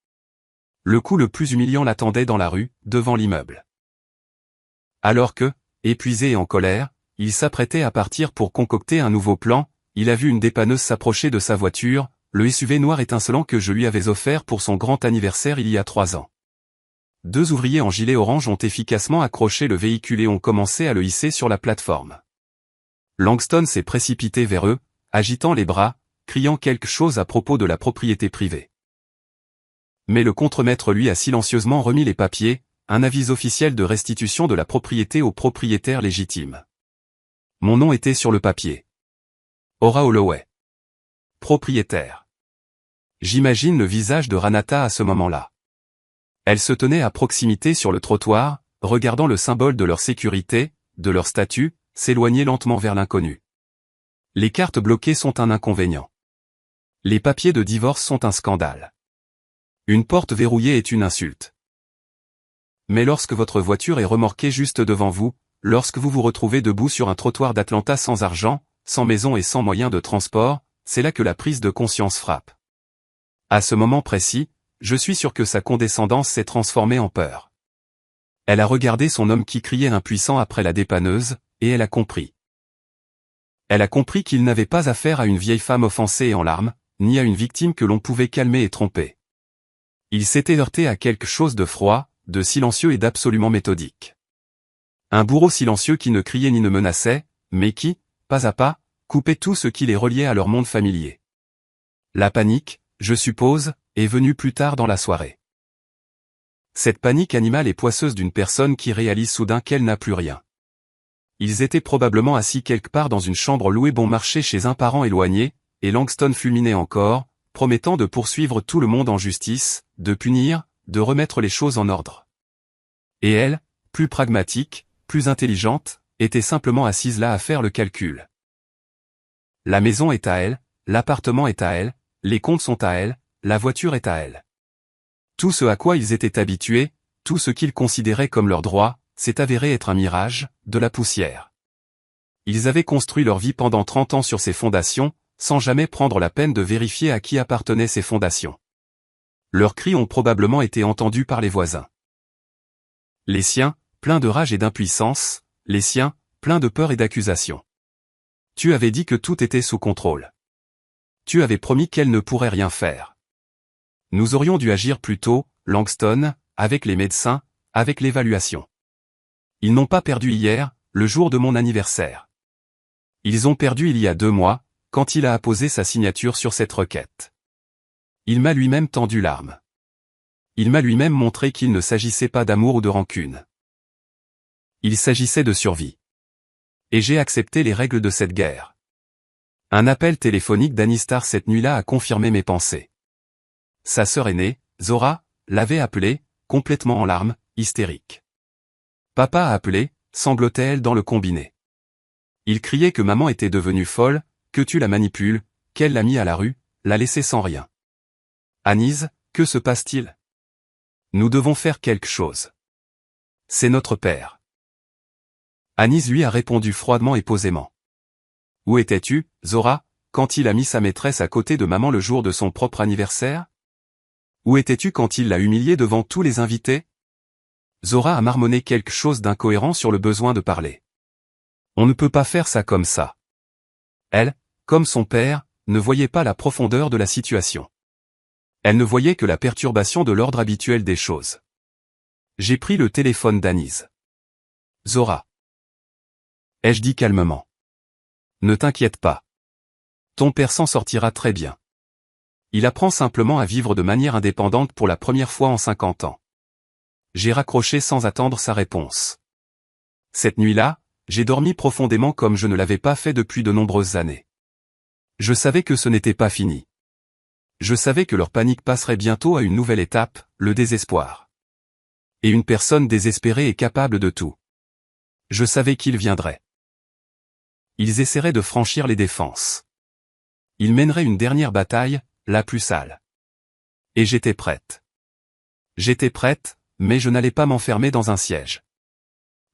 Le coup le plus humiliant l'attendait dans la rue, devant l'immeuble. Alors que, épuisé et en colère, il s'apprêtait à partir pour concocter un nouveau plan, il a vu une dépanneuse s'approcher de sa voiture, le SUV noir étincelant que je lui avais offert pour son grand anniversaire il y a 3 ans. 2 ouvriers en gilet orange ont efficacement accroché le véhicule et ont commencé à le hisser sur la plateforme. Langston s'est précipité vers eux, agitant les bras, criant quelque chose à propos de la propriété privée. Mais le contremaître lui a silencieusement remis les papiers, un avis officiel de restitution de la propriété au propriétaire légitime. Mon nom était sur le papier. Ora Holloway. Propriétaire. J'imagine le visage de Ranata à ce moment-là. Elle se tenait à proximité sur le trottoir, regardant le symbole de leur sécurité, de leur statut, s'éloigner lentement vers l'inconnu. Les cartes bloquées sont un inconvénient. Les papiers de divorce sont un scandale. Une porte verrouillée est une insulte. Mais lorsque votre voiture est remorquée juste devant vous, lorsque vous vous retrouvez debout sur un trottoir d'Atlanta sans argent, sans maison et sans moyen de transport, c'est là que la prise de conscience frappe. À ce moment précis, je suis sûr que sa condescendance s'est transformée en peur. Elle a regardé son homme qui criait impuissant après la dépanneuse, et elle a compris. Elle a compris qu'il n'avait pas affaire à une vieille femme offensée et en larmes, ni à une victime que l'on pouvait calmer et tromper. Il s'était heurté à quelque chose de froid, de silencieux et d'absolument méthodique. Un bourreau silencieux qui ne criait ni ne menaçait, mais qui, pas à pas, coupait tout ce qui les reliait à leur monde familier. La panique, je suppose, est venue plus tard dans la soirée. Cette panique animale et poisseuse d'une personne qui réalise soudain qu'elle n'a plus rien. Ils étaient probablement assis quelque part dans une chambre louée bon marché chez un parent éloigné, et Langston fulminait encore, promettant de poursuivre tout le monde en justice, de punir, de remettre les choses en ordre. Et elle, plus pragmatique, plus intelligente, était simplement assise là à faire le calcul. La maison est à elle, l'appartement est à elle, les comptes sont à elle, la voiture est à elle. Tout ce à quoi ils étaient habitués, tout ce qu'ils considéraient comme leur droit, s'est avéré être un mirage, de la poussière. Ils avaient construit leur vie pendant 30 ans sur ces fondations, sans jamais prendre la peine de vérifier à qui appartenaient ces fondations. Leurs cris ont probablement été entendus par les voisins. Les siens, pleins de rage et d'impuissance, les siens, pleins de peur et d'accusation. Tu avais dit que tout était sous contrôle. Tu avais promis qu'elle ne pourrait rien faire. Nous aurions dû agir plus tôt, Langston, avec les médecins, avec l'évaluation. Ils n'ont pas perdu hier, le jour de mon anniversaire. Ils ont perdu il y a 2 mois, quand il a apposé sa signature sur cette requête. Il m'a lui-même tendu l'arme. Il m'a lui-même montré qu'il ne s'agissait pas d'amour ou de rancune. Il s'agissait de survie. Et j'ai accepté les règles de cette guerre. Un appel téléphonique d'Anistar cette nuit-là a confirmé mes pensées. Sa sœur aînée, Zora, l'avait appelée, complètement en larmes, hystérique. Papa a appelé, sanglotait-elle dans le combiné. Il criait que maman était devenue folle, que tu la manipules, qu'elle l'a mis à la rue, l'a laissé sans rien. Anis, que se passe-t-il? Nous devons faire quelque chose. C'est notre père. Anis lui a répondu froidement et posément. Où étais-tu, Zora, quand il a mis sa maîtresse à côté de maman le jour de son propre anniversaire? Où étais-tu quand il l'a humiliée devant tous les invités? Zora a marmonné quelque chose d'incohérent sur le besoin de parler. On ne peut pas faire ça comme ça. Elle, comme son père, ne voyait pas la profondeur de la situation. Elle ne voyait que la perturbation de l'ordre habituel des choses. J'ai pris le téléphone d'Anis. Zora. Ai-je dit calmement. Ne t'inquiète pas. Ton père s'en sortira très bien. Il apprend simplement à vivre de manière indépendante pour la première fois en 50 ans. J'ai raccroché sans attendre sa réponse. Cette nuit-là, j'ai dormi profondément comme je ne l'avais pas fait depuis de nombreuses années. Je savais que ce n'était pas fini. Je savais que leur panique passerait bientôt à une nouvelle étape, le désespoir. Et une personne désespérée est capable de tout. Je savais qu'ils viendraient. Ils essaieraient de franchir les défenses. Ils mèneraient une dernière bataille, la plus sale. Et j'étais prête. J'étais prête, mais je n'allais pas m'enfermer dans un siège.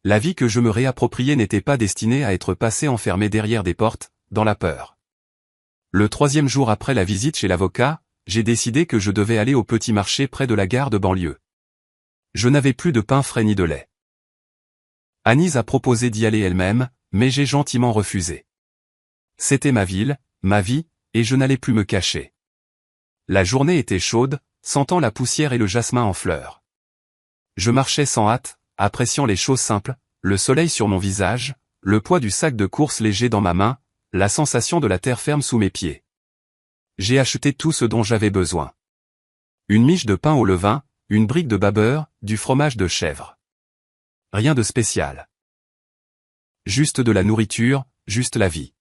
La vie que je me réappropriais n'était pas destinée à être passée enfermée derrière des portes, dans la peur. Le 3e jour après la visite chez l'avocat, j'ai décidé que je devais aller au petit marché près de la gare de banlieue. Je n'avais plus de pain frais ni de lait. Anis a proposé d'y aller elle-même, mais j'ai gentiment refusé. C'était ma ville, ma vie, et je n'allais plus me cacher. La journée était chaude, sentant la poussière et le jasmin en fleurs. Je marchais sans hâte, appréciant les choses simples, le soleil sur mon visage, le poids du sac de course léger dans ma main, la sensation de la terre ferme sous mes pieds. J'ai acheté tout ce dont j'avais besoin. Une miche de pain au levain, une brique de beurre, du fromage de chèvre. Rien de spécial. Juste de la nourriture, juste la vie.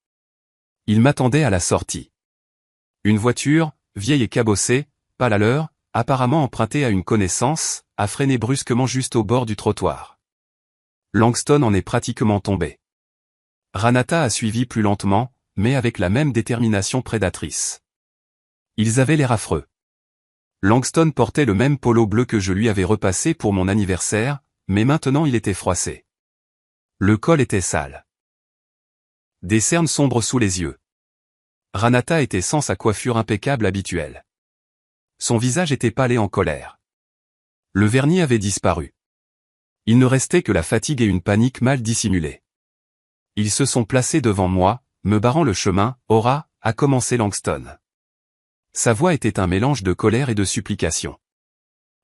Il m'attendait à la sortie. Une voiture, vieille et cabossée, pas la leur, apparemment empruntée à une connaissance, a freiné brusquement juste au bord du trottoir. Langston en est pratiquement tombé. Ranata a suivi plus lentement, mais avec la même détermination prédatrice. Ils avaient l'air affreux. Langston portait le même polo bleu que je lui avais repassé pour mon anniversaire, mais maintenant il était froissé. Le col était sale. Des cernes sombres sous les yeux. Ranata était sans sa coiffure impeccable habituelle. Son visage était pâle et en colère. Le vernis avait disparu. Il ne restait que la fatigue et une panique mal dissimulée. Ils se sont placés devant moi, me barrant le chemin. Aura, a commencé Langston. Sa voix était un mélange de colère et de supplication.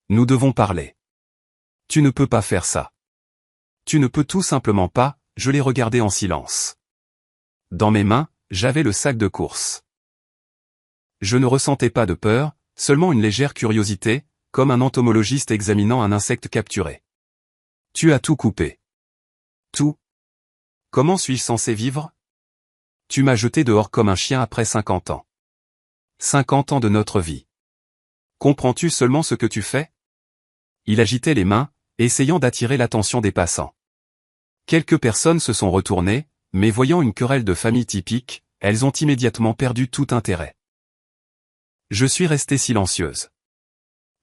Nous devons parler. Tu ne peux pas faire ça. Tu ne peux tout simplement pas, je l'ai regardé en silence. Dans mes mains, j'avais le sac de course. Je ne ressentais pas de peur, seulement une légère curiosité, comme un entomologiste examinant un insecte capturé. Tu as tout coupé. Tout. Comment suis-je censé vivre? Tu m'as jeté dehors comme un chien après 50 ans. 50 ans de notre vie. Comprends-tu seulement ce que tu fais? Il agitait les mains, essayant d'attirer l'attention des passants. Quelques personnes se sont retournées, mais voyant une querelle de famille typique, elles ont immédiatement perdu tout intérêt. Je suis restée silencieuse.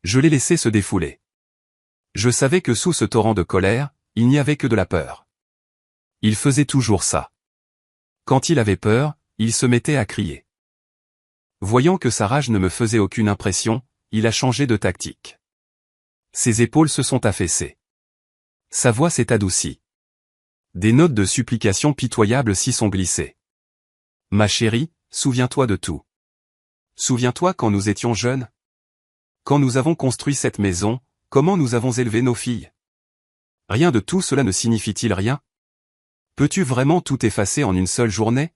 Je l'ai laissé se défouler. Je savais que sous ce torrent de colère, il n'y avait que de la peur. Il faisait toujours ça. Quand il avait peur, il se mettait à crier. Voyant que sa rage ne me faisait aucune impression, il a changé de tactique. Ses épaules se sont affaissées. Sa voix s'est adoucie. Des notes de supplication pitoyables s'y sont glissées. Ma chérie, souviens-toi de tout. Souviens-toi quand nous étions jeunes? Quand nous avons construit cette maison, comment nous avons élevé nos filles? Rien de tout cela ne signifie-t-il rien? Peux-tu vraiment tout effacer en une seule journée?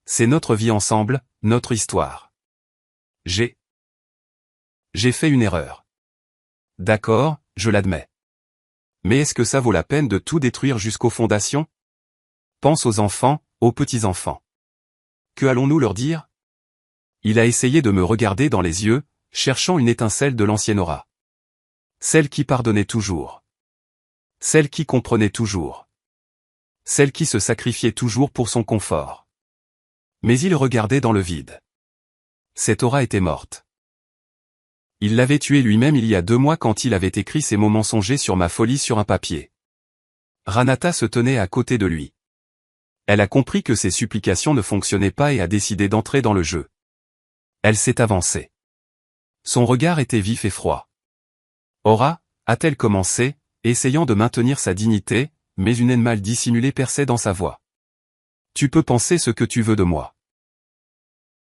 C'est notre vie ensemble, notre histoire. J'ai fait une erreur. D'accord, je l'admets. Mais est-ce que ça vaut la peine de tout détruire jusqu'aux fondations? Pense aux enfants, aux petits-enfants. Que allons-nous leur dire? Il a essayé de me regarder dans les yeux, cherchant une étincelle de l'ancienne aura. Celle qui pardonnait toujours. Celle qui comprenait toujours. Celle qui se sacrifiait toujours pour son confort. Mais il regardait dans le vide. Cette aura était morte. Il l'avait tuée lui-même il y a 2 mois quand il avait écrit ces mots mensongers sur ma folie sur un papier. Ranata se tenait à côté de lui. Elle a compris que ses supplications ne fonctionnaient pas et a décidé d'entrer dans le jeu. Elle s'est avancée. Son regard était vif et froid. Aura, a-t-elle commencé, essayant de maintenir sa dignité, mais une haine mal dissimulée perçait dans sa voix. Tu peux penser ce que tu veux de moi.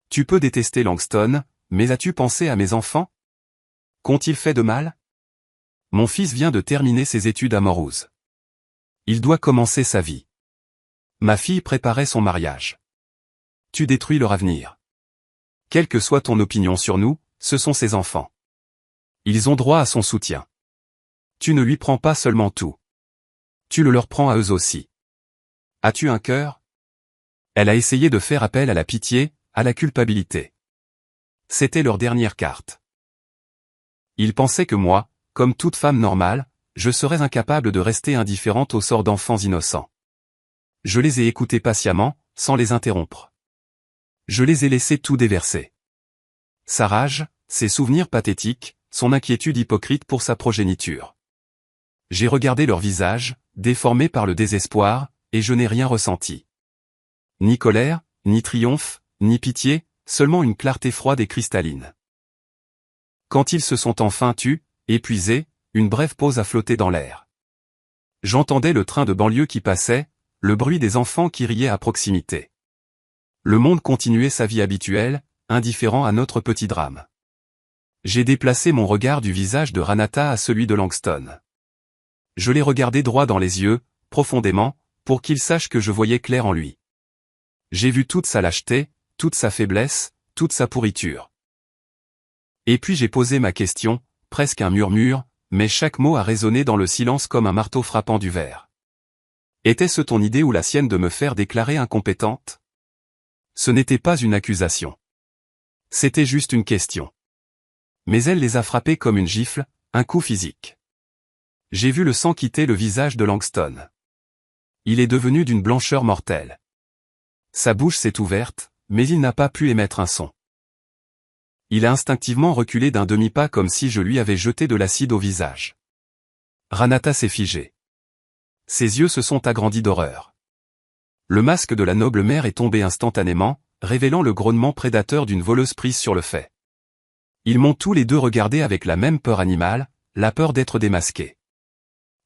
Tu peux détester Langston, mais as-tu pensé à mes enfants? Qu'ont-ils fait de mal? Mon fils vient de terminer ses études à Moruse. Il doit commencer sa vie. Ma fille préparait son mariage. Tu détruis leur avenir. Quelle que soit ton opinion sur nous, ce sont ses enfants. Ils ont droit à son soutien. Tu ne lui prends pas seulement tout. Tu le leur prends à eux aussi. As-tu un cœur? Elle a essayé de faire appel à la pitié, à la culpabilité. C'était leur dernière carte. Ils pensaient que moi, comme toute femme normale, je serais incapable de rester indifférente au sort d'enfants innocents. Je les ai écoutés patiemment, sans les interrompre. Je les ai laissés tout déverser. Sa rage, ses souvenirs pathétiques, son inquiétude hypocrite pour sa progéniture. J'ai regardé leur visage, déformés par le désespoir, et je n'ai rien ressenti. Ni colère, ni triomphe, ni pitié, seulement une clarté froide et cristalline. Quand ils se sont enfin tus, épuisés, une brève pause a flotté dans l'air. J'entendais le train de banlieue qui passait, le bruit des enfants qui riaient à proximité. Le monde continuait sa vie habituelle, indifférent à notre petit drame. J'ai déplacé mon regard du visage de Ranata à celui de Langston. Je l'ai regardé droit dans les yeux, profondément, pour qu'il sache que je voyais clair en lui. J'ai vu toute sa lâcheté, toute sa faiblesse, toute sa pourriture. Et puis j'ai posé ma question, presque un murmure, mais chaque mot a résonné dans le silence comme un marteau frappant du verre. Était-ce ton idée ou la sienne de me faire déclarer incompétente? Ce n'était pas une accusation. C'était juste une question. Mais elle les a frappés comme une gifle, un coup physique. J'ai vu le sang quitter le visage de Langston. Il est devenu d'une blancheur mortelle. Sa bouche s'est ouverte, mais il n'a pas pu émettre un son. Il a instinctivement reculé d'un demi-pas comme si je lui avais jeté de l'acide au visage. Ranata s'est figée. Ses yeux se sont agrandis d'horreur. Le masque de la noble mère est tombé instantanément, révélant le grognement prédateur d'une voleuse prise sur le fait. Ils m'ont tous les deux regardé avec la même peur animale, la peur d'être démasqués.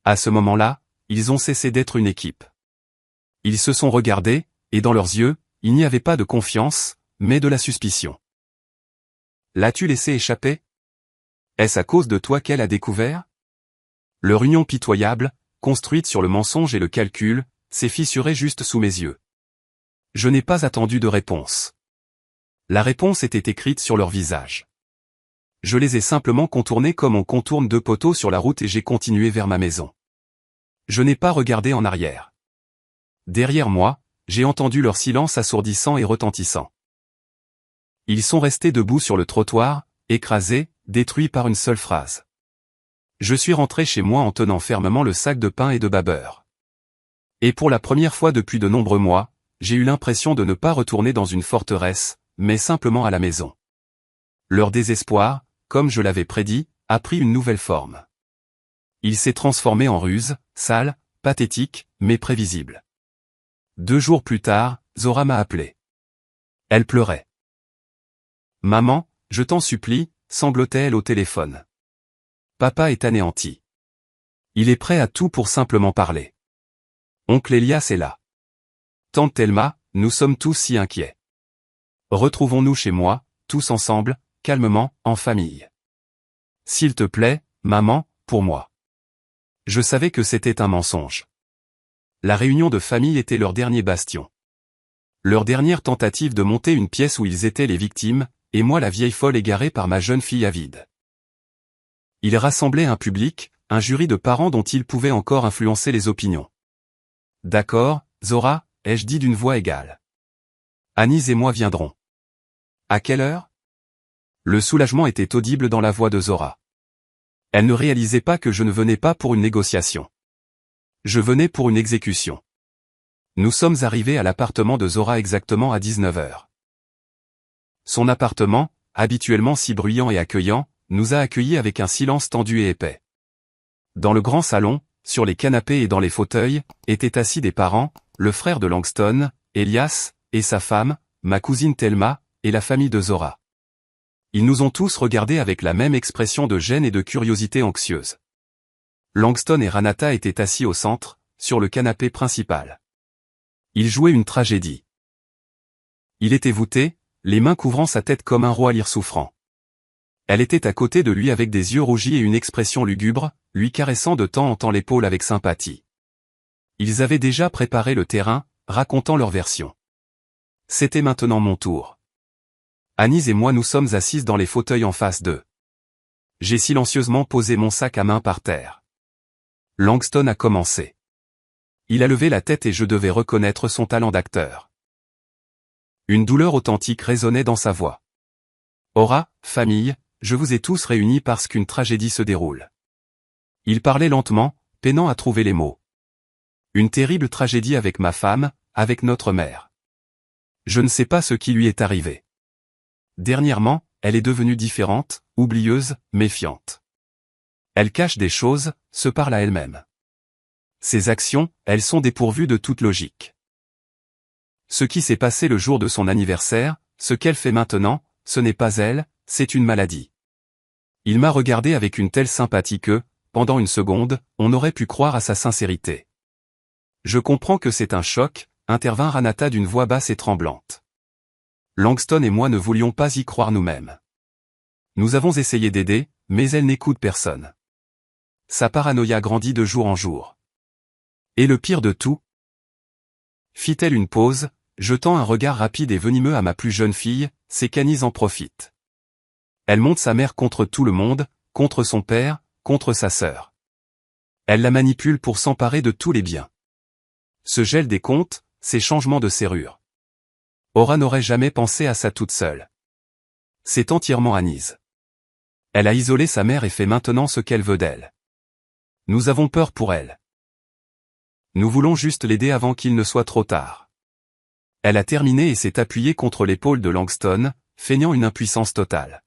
À ce moment-là, ils ont cessé d'être une équipe. Ils se sont regardés, et dans leurs yeux, il n'y avait pas de confiance, mais de la suspicion. L'as-tu laissé échapper? Est-ce à cause de toi qu'elle a découvert? Leur union pitoyable, construite sur le mensonge et le calcul, s'est fissurée juste sous mes yeux. Je n'ai pas attendu de réponse. La réponse était écrite sur leur visage. Je les ai simplement contournés comme on contourne 2 poteaux sur la route et j'ai continué vers ma maison. Je n'ai pas regardé en arrière. Derrière moi, j'ai entendu leur silence assourdissant et retentissant. Ils sont restés debout sur le trottoir, écrasés, détruits par une seule phrase. Je suis rentré chez moi en tenant fermement le sac de pain et de babeur. Et pour la première fois depuis de nombreux mois, j'ai eu l'impression de ne pas retourner dans une forteresse, mais simplement à la maison. Leur désespoir, comme je l'avais prédit, a pris une nouvelle forme. Il s'est transformé en ruse, sale, pathétique, mais prévisible. 2 jours plus tard, Zora m'a appelé. Elle pleurait. Maman, je t'en supplie, sanglotait-elle au téléphone. Papa est anéanti. Il est prêt à tout pour simplement parler. Oncle Elias est là. Tante Thelma, nous sommes tous si inquiets. Retrouvons-nous chez moi, tous ensemble, calmement, en famille. S'il te plaît, maman, pour moi. Je savais que c'était un mensonge. La réunion de famille était leur dernier bastion. Leur dernière tentative de monter une pièce où ils étaient les victimes, et moi la vieille folle égarée par ma jeune fille avide. Ils rassemblaient un public, un jury de parents dont ils pouvaient encore influencer les opinions. D'accord, Zora, ai-je dit d'une voix égale. Anis et moi viendrons. À quelle heure? Le soulagement était audible dans la voix de Zora. Elle ne réalisait pas que je ne venais pas pour une négociation. Je venais pour une exécution. Nous sommes arrivés à l'appartement de Zora exactement à 19 heures. Son appartement, habituellement si bruyant et accueillant, nous a accueillis avec un silence tendu et épais. Dans le grand salon, sur les canapés et dans les fauteuils, étaient assis des parents, le frère de Langston, Elias, et sa femme, ma cousine Thelma, et la famille de Zora. Ils nous ont tous regardés avec la même expression de gêne et de curiosité anxieuse. Langston et Ranata étaient assis au centre, sur le canapé principal. Ils jouaient une tragédie. Il était voûté, les mains couvrant sa tête comme un roi lyre souffrant. Elle était à côté de lui avec des yeux rougis et une expression lugubre, lui caressant de temps en temps l'épaule avec sympathie. Ils avaient déjà préparé le terrain, racontant leur version. C'était maintenant mon tour. Anis et moi nous sommes assises dans les fauteuils en face d'eux. J'ai silencieusement posé mon sac à main par terre. Langston a commencé. Il a levé la tête et je devais reconnaître son talent d'acteur. Une douleur authentique résonnait dans sa voix. Ora, famille, je vous ai tous réunis parce qu'une tragédie se déroule. Il parlait lentement, peinant à trouver les mots. Une terrible tragédie avec ma femme, avec notre mère. Je ne sais pas ce qui lui est arrivé. Dernièrement, elle est devenue différente, oublieuse, méfiante. Elle cache des choses, se parle à elle-même. Ses actions, elles sont dépourvues de toute logique. Ce qui s'est passé le jour de son anniversaire, ce qu'elle fait maintenant, ce n'est pas elle, c'est une maladie. Il m'a regardé avec une telle sympathie que, pendant une seconde, on aurait pu croire à sa sincérité. Je comprends que c'est un choc, intervint Ranata d'une voix basse et tremblante. Langston et moi ne voulions pas y croire nous-mêmes. Nous avons essayé d'aider, mais elle n'écoute personne. Sa paranoïa grandit de jour en jour. Et le pire de tout? Fit-elle une pause, jetant un regard rapide et venimeux à ma plus jeune fille, c'est qu'Anis en profite. Elle monte sa mère contre tout le monde, contre son père, contre sa sœur. Elle la manipule pour s'emparer de tous les biens. Ce gel des comptes, ces changements de serrure. Ora n'aurait jamais pensé à ça toute seule. C'est entièrement Anis. Elle a isolé sa mère et fait maintenant ce qu'elle veut d'elle. Nous avons peur pour elle. Nous voulons juste l'aider avant qu'il ne soit trop tard. Elle a terminé et s'est appuyée contre l'épaule de Langston, feignant une impuissance totale.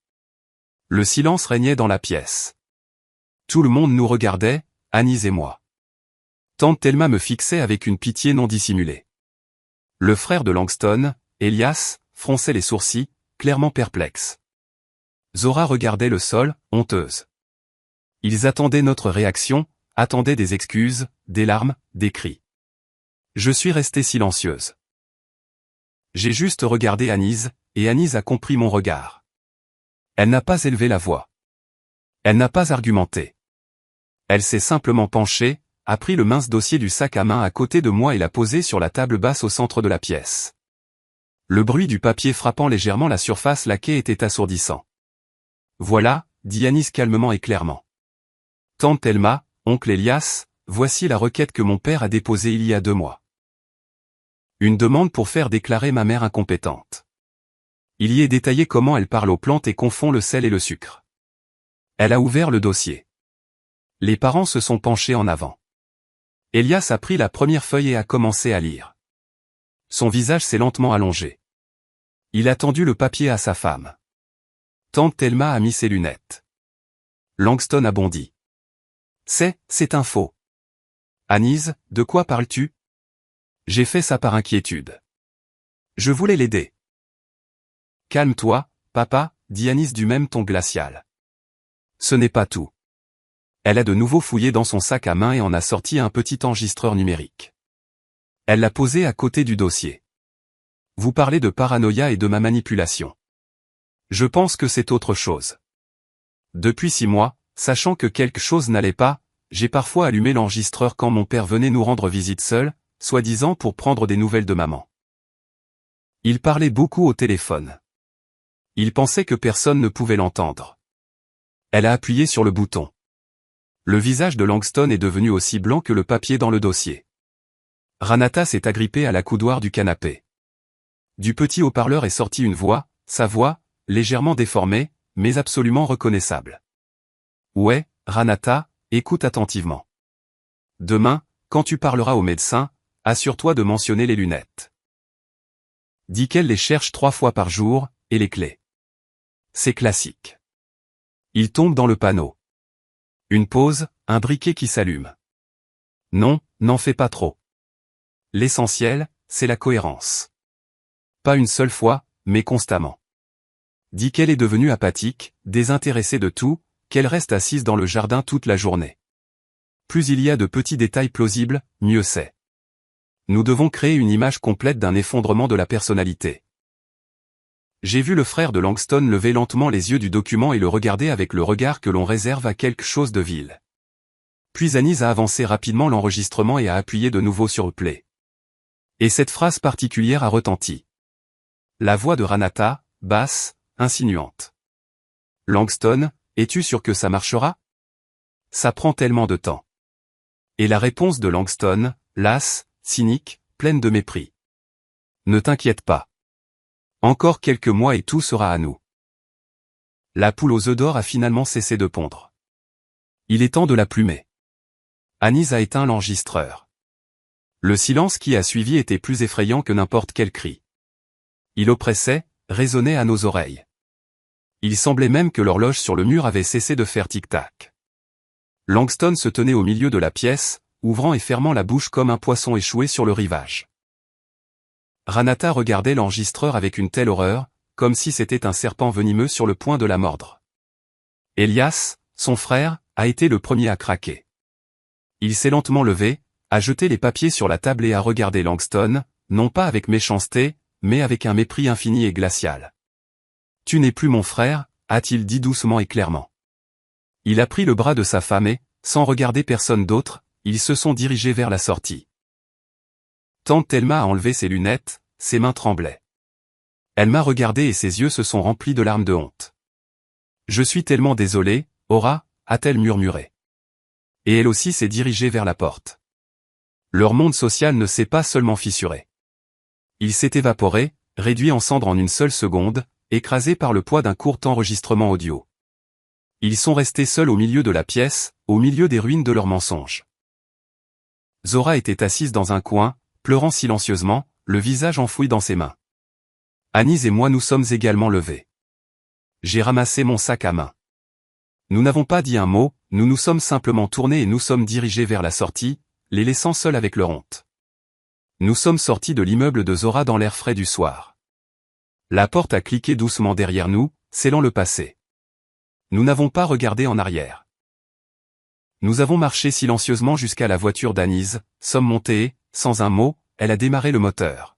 Le silence régnait dans la pièce. Tout le monde nous regardait, Anis et moi. Tante Thelma me fixait avec une pitié non dissimulée. Le frère de Langston, Elias, fronçait les sourcils, clairement perplexe. Zora regardait le sol, honteuse. Ils attendaient notre réaction, attendaient des excuses, des larmes, des cris. Je suis restée silencieuse. J'ai juste regardé Anis, et Anis a compris mon regard. Elle n'a pas élevé la voix. Elle n'a pas argumenté. Elle s'est simplement penchée, a pris le mince dossier du sac à main à côté de moi et l'a posé sur la table basse au centre de la pièce. Le bruit du papier frappant légèrement la surface laquée était assourdissant. Voilà, dit Anis calmement et clairement. Tante Thelma, oncle Elias, voici la requête que mon père a déposée il y a 2 mois. Une demande pour faire déclarer ma mère incompétente. Il y est détaillé comment elle parle aux plantes et confond le sel et le sucre. Elle a ouvert le dossier. Les parents se sont penchés en avant. Elias a pris la première feuille et a commencé à lire. Son visage s'est lentement allongé. Il a tendu le papier à sa femme. Tante Thelma a mis ses lunettes. Langston a bondi. C'est un faux. Anis, de quoi parles-tu? J'ai fait ça par inquiétude. Je voulais l'aider. Calme-toi, papa, dit Anis du même ton glacial. Ce n'est pas tout. Elle a de nouveau fouillé dans son sac à main et en a sorti un petit enregistreur numérique. Elle l'a posé à côté du dossier. Vous parlez de paranoïa et de ma manipulation. Je pense que c'est autre chose. Depuis 6 mois, sachant que quelque chose n'allait pas, j'ai parfois allumé l'enregistreur quand mon père venait nous rendre visite seul, soi-disant pour prendre des nouvelles de maman. Il parlait beaucoup au téléphone. Il pensait que personne ne pouvait l'entendre. Elle a appuyé sur le bouton. Le visage de Langston est devenu aussi blanc que le papier dans le dossier. Ranata s'est agrippée à la coudoir du canapé. Du petit haut-parleur est sortie une voix, sa voix, légèrement déformée, mais absolument reconnaissable. Ouais, Ranata, écoute attentivement. Demain, quand tu parleras au médecin, assure-toi de mentionner les lunettes. Dis qu'elle les cherche 3 fois par jour, et les clés. C'est classique. Il tombe dans le panneau. Une pause, un briquet qui s'allume. Non, n'en fais pas trop. L'essentiel, c'est la cohérence. Pas une seule fois, mais constamment. Dis qu'elle est devenue apathique, désintéressée de tout, qu'elle reste assise dans le jardin toute la journée. Plus il y a de petits détails plausibles, mieux c'est. Nous devons créer une image complète d'un effondrement de la personnalité. J'ai vu le frère de Langston lever lentement les yeux du document et le regarder avec le regard que l'on réserve à quelque chose de vil. Puis Anis a avancé rapidement l'enregistrement et a appuyé de nouveau sur Play. Et cette phrase particulière a retenti. La voix de Ranata, basse, insinuante. Langston, es-tu sûr que ça marchera? Ça prend tellement de temps. Et la réponse de Langston, lasse, cynique, pleine de mépris. Ne t'inquiète pas. Encore quelques mois et tout sera à nous. La poule aux œufs d'or a finalement cessé de pondre. Il est temps de la plumer. Anis a éteint l'enregistreur. Le silence qui a suivi était plus effrayant que n'importe quel cri. Il oppressait, résonnait à nos oreilles. Il semblait même que l'horloge sur le mur avait cessé de faire tic-tac. Langston se tenait au milieu de la pièce, ouvrant et fermant la bouche comme un poisson échoué sur le rivage. Ranata regardait l'enregistreur avec une telle horreur, comme si c'était un serpent venimeux sur le point de la mordre. Elias, son frère, a été le premier à craquer. Il s'est lentement levé, a jeté les papiers sur la table et a regardé Langston, non pas avec méchanceté, mais avec un mépris infini et glacial. « Tu n'es plus mon frère », a-t-il dit doucement et clairement. Il a pris le bras de sa femme et, sans regarder personne d'autre, ils se sont dirigés vers la sortie. Tante Thelma a enlevé ses lunettes, ses mains tremblaient. Elle m'a regardé et ses yeux se sont remplis de larmes de honte. « Je suis tellement désolée, Aura », a-t-elle murmuré. Et elle aussi s'est dirigée vers la porte. Leur monde social ne s'est pas seulement fissuré. Il s'est évaporé, réduit en cendres en une seule seconde, écrasé par le poids d'un court enregistrement audio. Ils sont restés seuls au milieu de la pièce, au milieu des ruines de leurs mensonges. Zora était assise dans un coin, pleurant silencieusement, le visage enfoui dans ses mains. Anis et moi nous sommes également levés. J'ai ramassé mon sac à main. Nous n'avons pas dit un mot, nous nous sommes simplement tournés et nous sommes dirigés vers la sortie, les laissant seuls avec leur honte. Nous sommes sortis de l'immeuble de Zora dans l'air frais du soir. La porte a cliqué doucement derrière nous, scellant le passé. Nous n'avons pas regardé en arrière. Nous avons marché silencieusement jusqu'à la voiture d'Anis, sommes montés et, sans un mot, elle a démarré le moteur.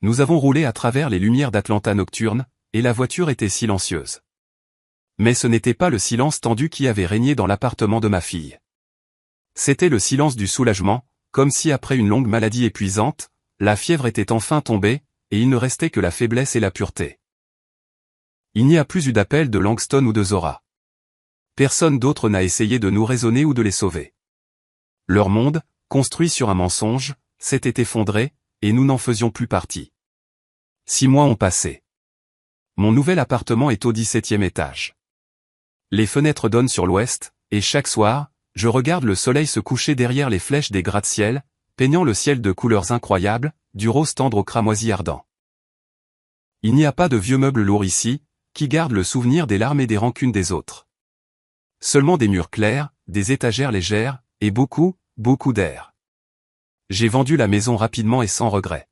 Nous avons roulé à travers les lumières d'Atlanta nocturne, et la voiture était silencieuse. Mais ce n'était pas le silence tendu qui avait régné dans l'appartement de ma fille. C'était le silence du soulagement, comme si après une longue maladie épuisante, la fièvre était enfin tombée, et il ne restait que la faiblesse et la pureté. Il n'y a plus eu d'appel de Langston ou de Zora. Personne d'autre n'a essayé de nous raisonner ou de les sauver. Leur monde, construit sur un mensonge, s'était effondré, et nous n'en faisions plus partie. 6 mois ont passé. Mon nouvel appartement est au 17e étage. Les fenêtres donnent sur l'ouest, et chaque soir, je regarde le soleil se coucher derrière les flèches des gratte-ciel, peignant le ciel de couleurs incroyables, du rose tendre au cramoisi ardent. Il n'y a pas de vieux meubles lourds ici, qui gardent le souvenir des larmes et des rancunes des autres. Seulement des murs clairs, des étagères légères, et beaucoup, beaucoup d'air. J'ai vendu la maison rapidement et sans regret.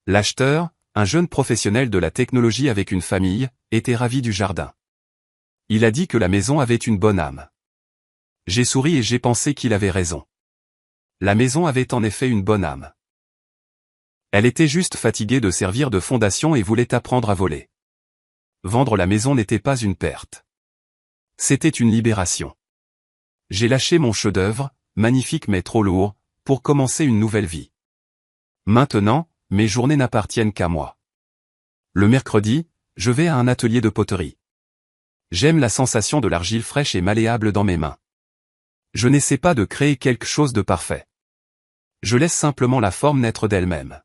L'acheteur, un jeune professionnel de la technologie avec une famille, était ravi du jardin. Il a dit que la maison avait une bonne âme. J'ai souri et j'ai pensé qu'il avait raison. La maison avait en effet une bonne âme. Elle était juste fatiguée de servir de fondation et voulait apprendre à voler. Vendre la maison n'était pas une perte. C'était une libération. J'ai lâché mon chef-d'œuvre, magnifique mais trop lourd, pour commencer une nouvelle vie. Maintenant, mes journées n'appartiennent qu'à moi. Le mercredi, je vais à un atelier de poterie. J'aime la sensation de l'argile fraîche et malléable dans mes mains. Je n'essaie pas de créer quelque chose de parfait. Je laisse simplement la forme naître d'elle-même.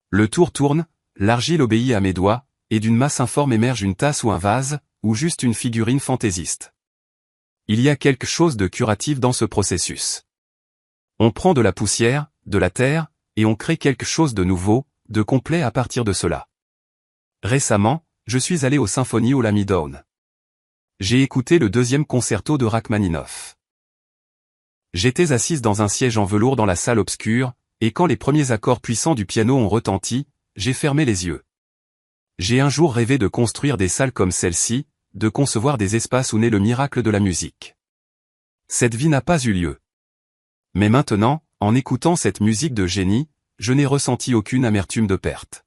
Le tour tourne, l'argile obéit à mes doigts, et d'une masse informe émerge une tasse ou un vase, ou juste une figurine fantaisiste. Il y a quelque chose de curatif dans ce processus. On prend de la poussière, de la terre, et on crée quelque chose de nouveau, de complet à partir de cela. Récemment, je suis allé au Symphony au Lamidown. J'ai écouté le deuxième concerto de Rachmaninoff. J'étais assise dans un siège en velours dans la salle obscure, et quand les premiers accords puissants du piano ont retenti, j'ai fermé les yeux. J'ai un jour rêvé de construire des salles comme celle-ci, de concevoir des espaces où naît le miracle de la musique. Cette vie n'a pas eu lieu. Mais maintenant, en écoutant cette musique de génie, je n'ai ressenti aucune amertume de perte.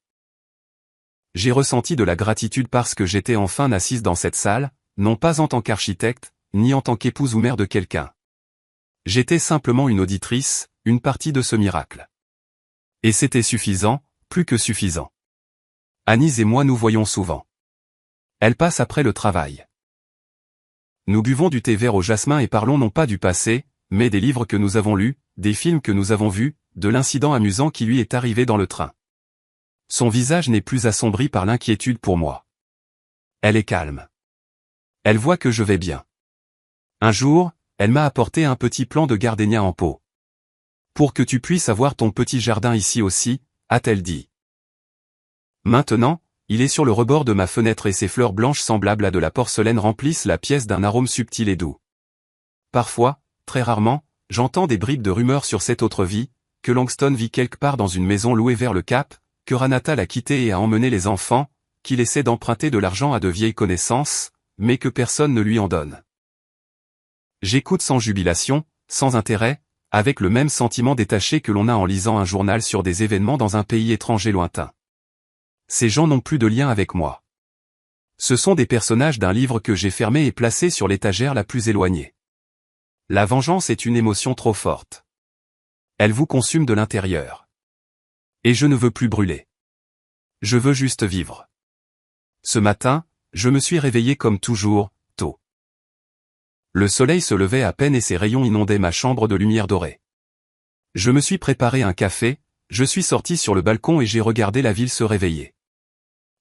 J'ai ressenti de la gratitude parce que j'étais enfin assise dans cette salle, non pas en tant qu'architecte, ni en tant qu'épouse ou mère de quelqu'un. J'étais simplement une auditrice, une partie de ce miracle. Et c'était suffisant, plus que suffisant. Anise et moi nous voyons souvent. Elle passe après le travail. Nous buvons du thé vert au jasmin et parlons non pas du passé, mais des livres que nous avons lus, des films que nous avons vus, de l'incident amusant qui lui est arrivé dans le train. Son visage n'est plus assombri par l'inquiétude pour moi. Elle est calme. Elle voit que je vais bien. Un jour, elle m'a apporté un petit plant de gardénia en pot. Pour que tu puisses avoir ton petit jardin ici aussi, a-t-elle dit. Maintenant, il est sur le rebord de ma fenêtre et ses fleurs blanches semblables à de la porcelaine remplissent la pièce d'un arôme subtil et doux. Parfois, très rarement, j'entends des bribes de rumeurs sur cette autre vie, que Langston vit quelque part dans une maison louée vers le Cap, que Ranata l'a quitté et a emmené les enfants, qu'il essaie d'emprunter de l'argent à de vieilles connaissances, mais que personne ne lui en donne. J'écoute sans jubilation, sans intérêt, avec le même sentiment détaché que l'on a en lisant un journal sur des événements dans un pays étranger lointain. Ces gens n'ont plus de lien avec moi. Ce sont des personnages d'un livre que j'ai fermé et placé sur l'étagère la plus éloignée. La vengeance est une émotion trop forte. Elle vous consume de l'intérieur. Et je ne veux plus brûler. Je veux juste vivre. Ce matin, je me suis réveillé comme toujours, tôt. Le soleil se levait à peine et ses rayons inondaient ma chambre de lumière dorée. Je me suis préparé un café, je suis sorti sur le balcon et j'ai regardé la ville se réveiller.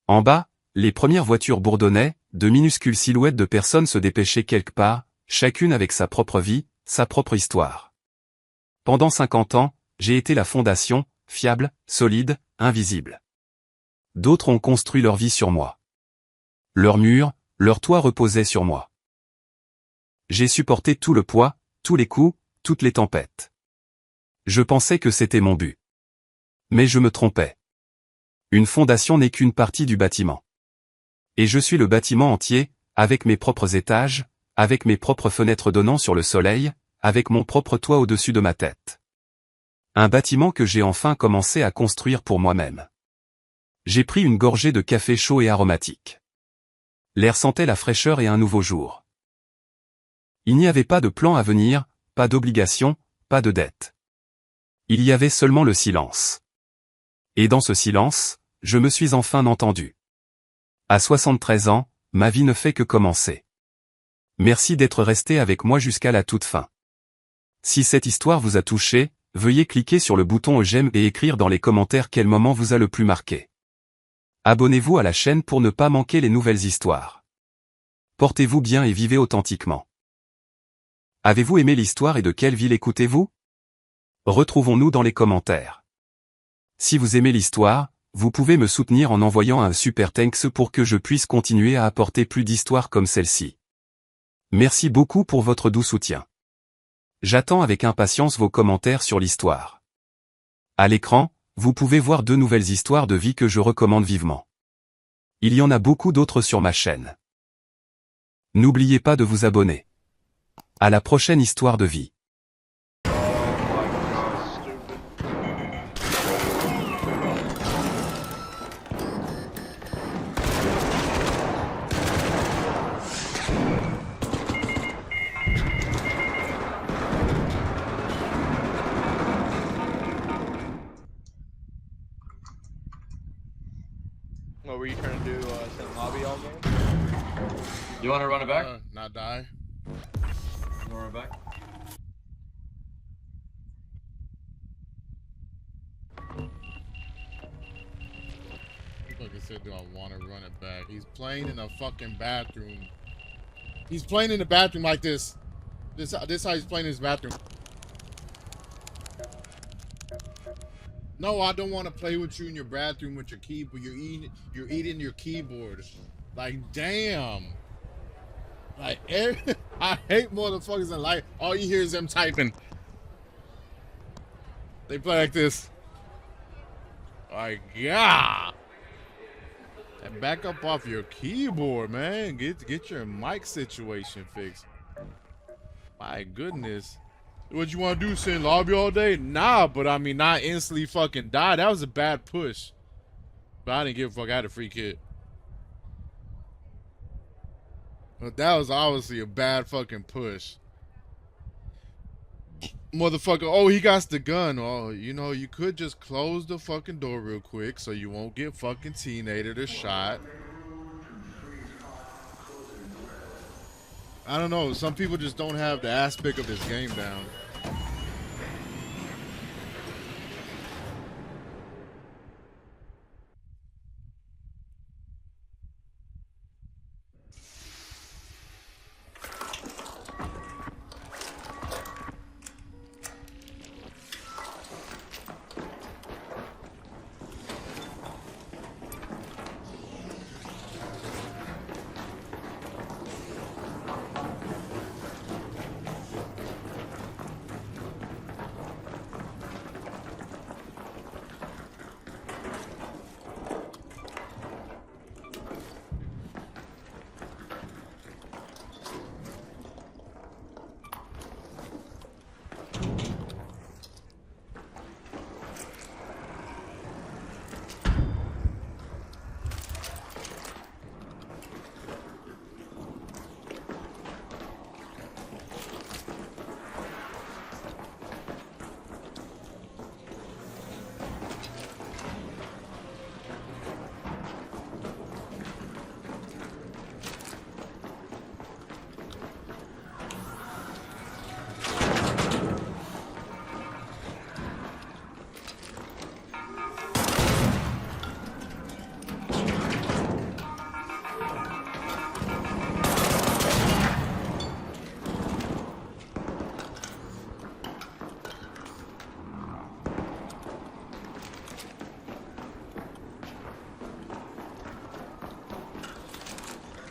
En bas, les premières voitures bourdonnaient, de minuscules silhouettes de personnes se dépêchaient quelque part, chacune avec sa propre vie, sa propre histoire. Pendant 50 ans, j'ai été la fondation, fiable, solide, invisible. D'autres ont construit leur vie sur moi. Leurs murs, leur toit reposaient sur moi. J'ai supporté tout le poids, tous les coups, toutes les tempêtes. Je pensais que c'était mon but. Mais je me trompais. Une fondation n'est qu'une partie du bâtiment. Et je suis le bâtiment entier, avec mes propres étages, avec mes propres fenêtres donnant sur le soleil, avec mon propre toit au-dessus de ma tête. Un bâtiment que j'ai enfin commencé à construire pour moi-même. J'ai pris une gorgée de café chaud et aromatique. L'air sentait la fraîcheur et un nouveau jour. Il n'y avait pas de plan à venir, pas d'obligation, pas de dette. Il y avait seulement le silence. Et dans ce silence, je me suis enfin entendu. À 73 ans, ma vie ne fait que commencer. Merci d'être resté avec moi jusqu'à la toute fin. Si cette histoire vous a touché, veuillez cliquer sur le bouton j'aime et écrire dans les commentaires quel moment vous a le plus marqué. Abonnez-vous à la chaîne pour ne pas manquer les nouvelles histoires. Portez-vous bien et vivez authentiquement. Avez-vous aimé l'histoire et de quelle ville écoutez-vous? Retrouvons-nous dans les commentaires. Si vous aimez l'histoire, vous pouvez me soutenir en envoyant un super thanks pour que je puisse continuer à apporter plus d'histoires comme celle-ci. Merci beaucoup pour votre doux soutien. J'attends avec impatience vos commentaires sur l'histoire. À l'écran, vous pouvez voir 2 nouvelles histoires de vie que je recommande vivement. Il y en a beaucoup d'autres sur ma chaîne. N'oubliez pas de vous abonner. À la prochaine histoire de vie. What were you trying to do? Send lobby all game? You want to run it back? Not die. You want to run it back? Fucking said, do I want to run it back? He's playing in a fucking bathroom. He's playing in the bathroom like this. This how he's playing in his bathroom. No, I don't want to play with you in your bathroom with your keyboard. You're eating your keyboard. Like, damn. Like, I hate motherfuckers in life. All you hear is them typing. They play like this. Like, yeah. And back up off your keyboard, man. Get your mic situation fixed. My goodness. What you want to do, sit in lobby all day? Nah, but I mean, not instantly fucking die. That was a bad push. But I didn't give a fuck. I had a free kid. But that was obviously a bad fucking push. Motherfucker, oh, he got the gun. Oh, you know, you could just close the fucking door real quick so you won't get fucking teenated or shot. I don't know. Some people just don't have the aspect of this game down.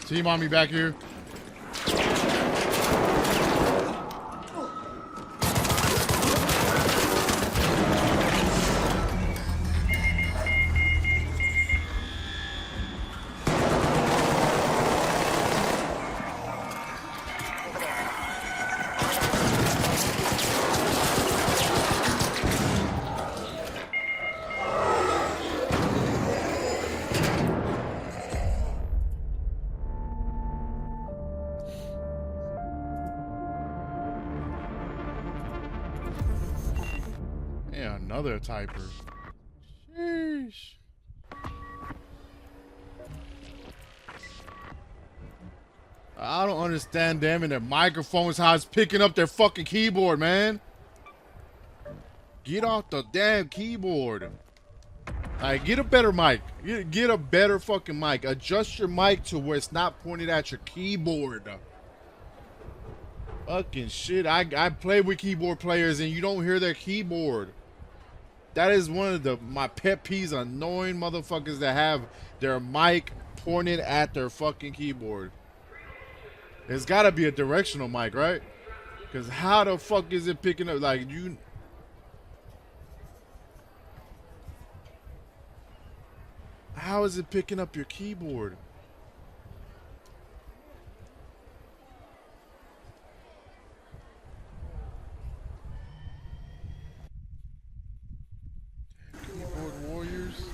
Team on me back here. Yeah, another typer. Sheesh. I don't understand them and their microphones, how it's picking up their fucking keyboard, man. Get off the damn keyboard. Like, get a better mic. Get a better fucking mic. Adjust your mic to where it's not pointed at your keyboard. Fucking shit. I play with keyboard players and you don't hear their keyboard. That is one of my pet peeves, annoying motherfuckers that have their mic pointed at their fucking keyboard. It's got to be a directional mic, right? Because how the fuck is it picking up? Like, you... How is it picking up your keyboard? Keyboard warriors.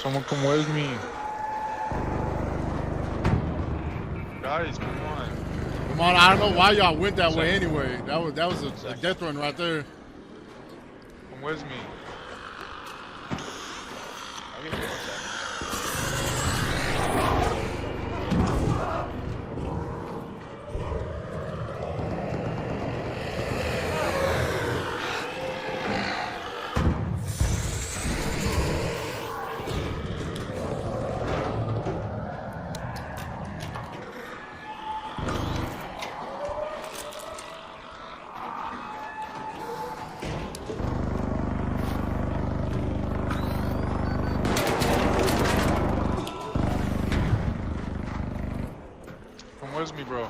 Someone come with me. Guys, come on. Come on, I don't know why y'all went that way anyway. That was a death run right there. Come with me. I'll give you 1 second. Come with me, bro.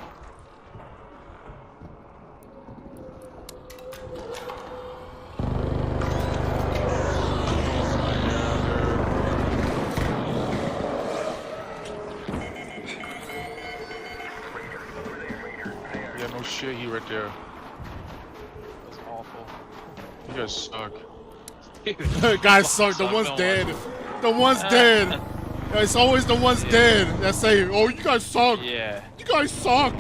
Yeah, no shit, he right there. That's awful. You guys suck. Guys suck. The one's dead. The one's dead. It's always the one's dead that say, "Oh, you guys suck. Yeah, You guys suck."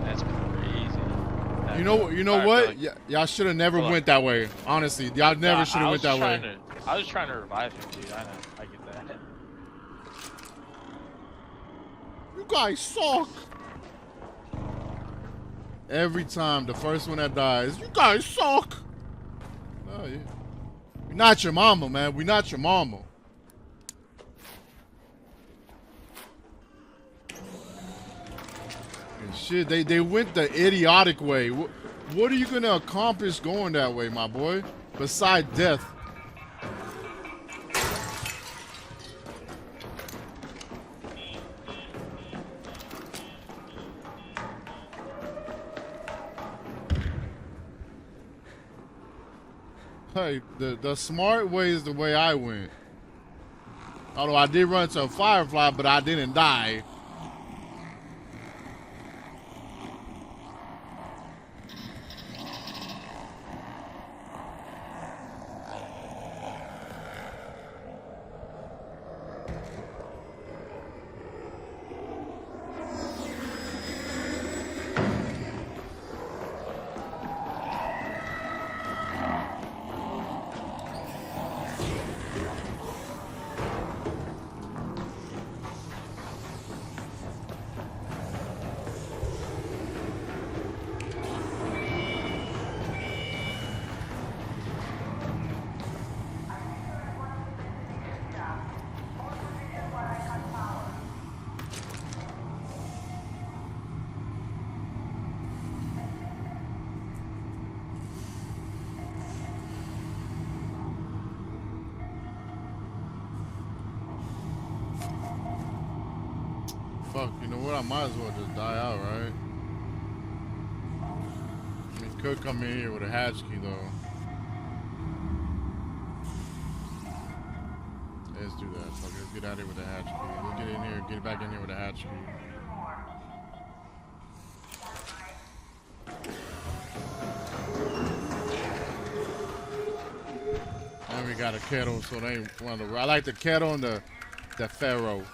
that's crazy. You know Alright, what? Billy. Y'all should have never Hold on. went that way. Honestly, y'all never should have went that way. I was trying to revive him, dude. I know. I get that. You guys suck. Every time, the first one that dies, you guys suck. Oh, yeah. We're not your mama, man. We're not your mama. And shit, they went the idiotic way. What are you gonna accomplish going that way, my boy? Beside death. Hey, the smart way is the way I went. Although I did run into a firefly, but I didn't die. Fuck, you know what? I might as well just die out, right? I mean, could come in here with a hatch key, though. Let's do that. Fuck, let's get out of here with a hatch key. Let's get in here, get back in here with a hatch key. And we got a kettle, so they ain't one of the. I like the kettle and the Pharaoh.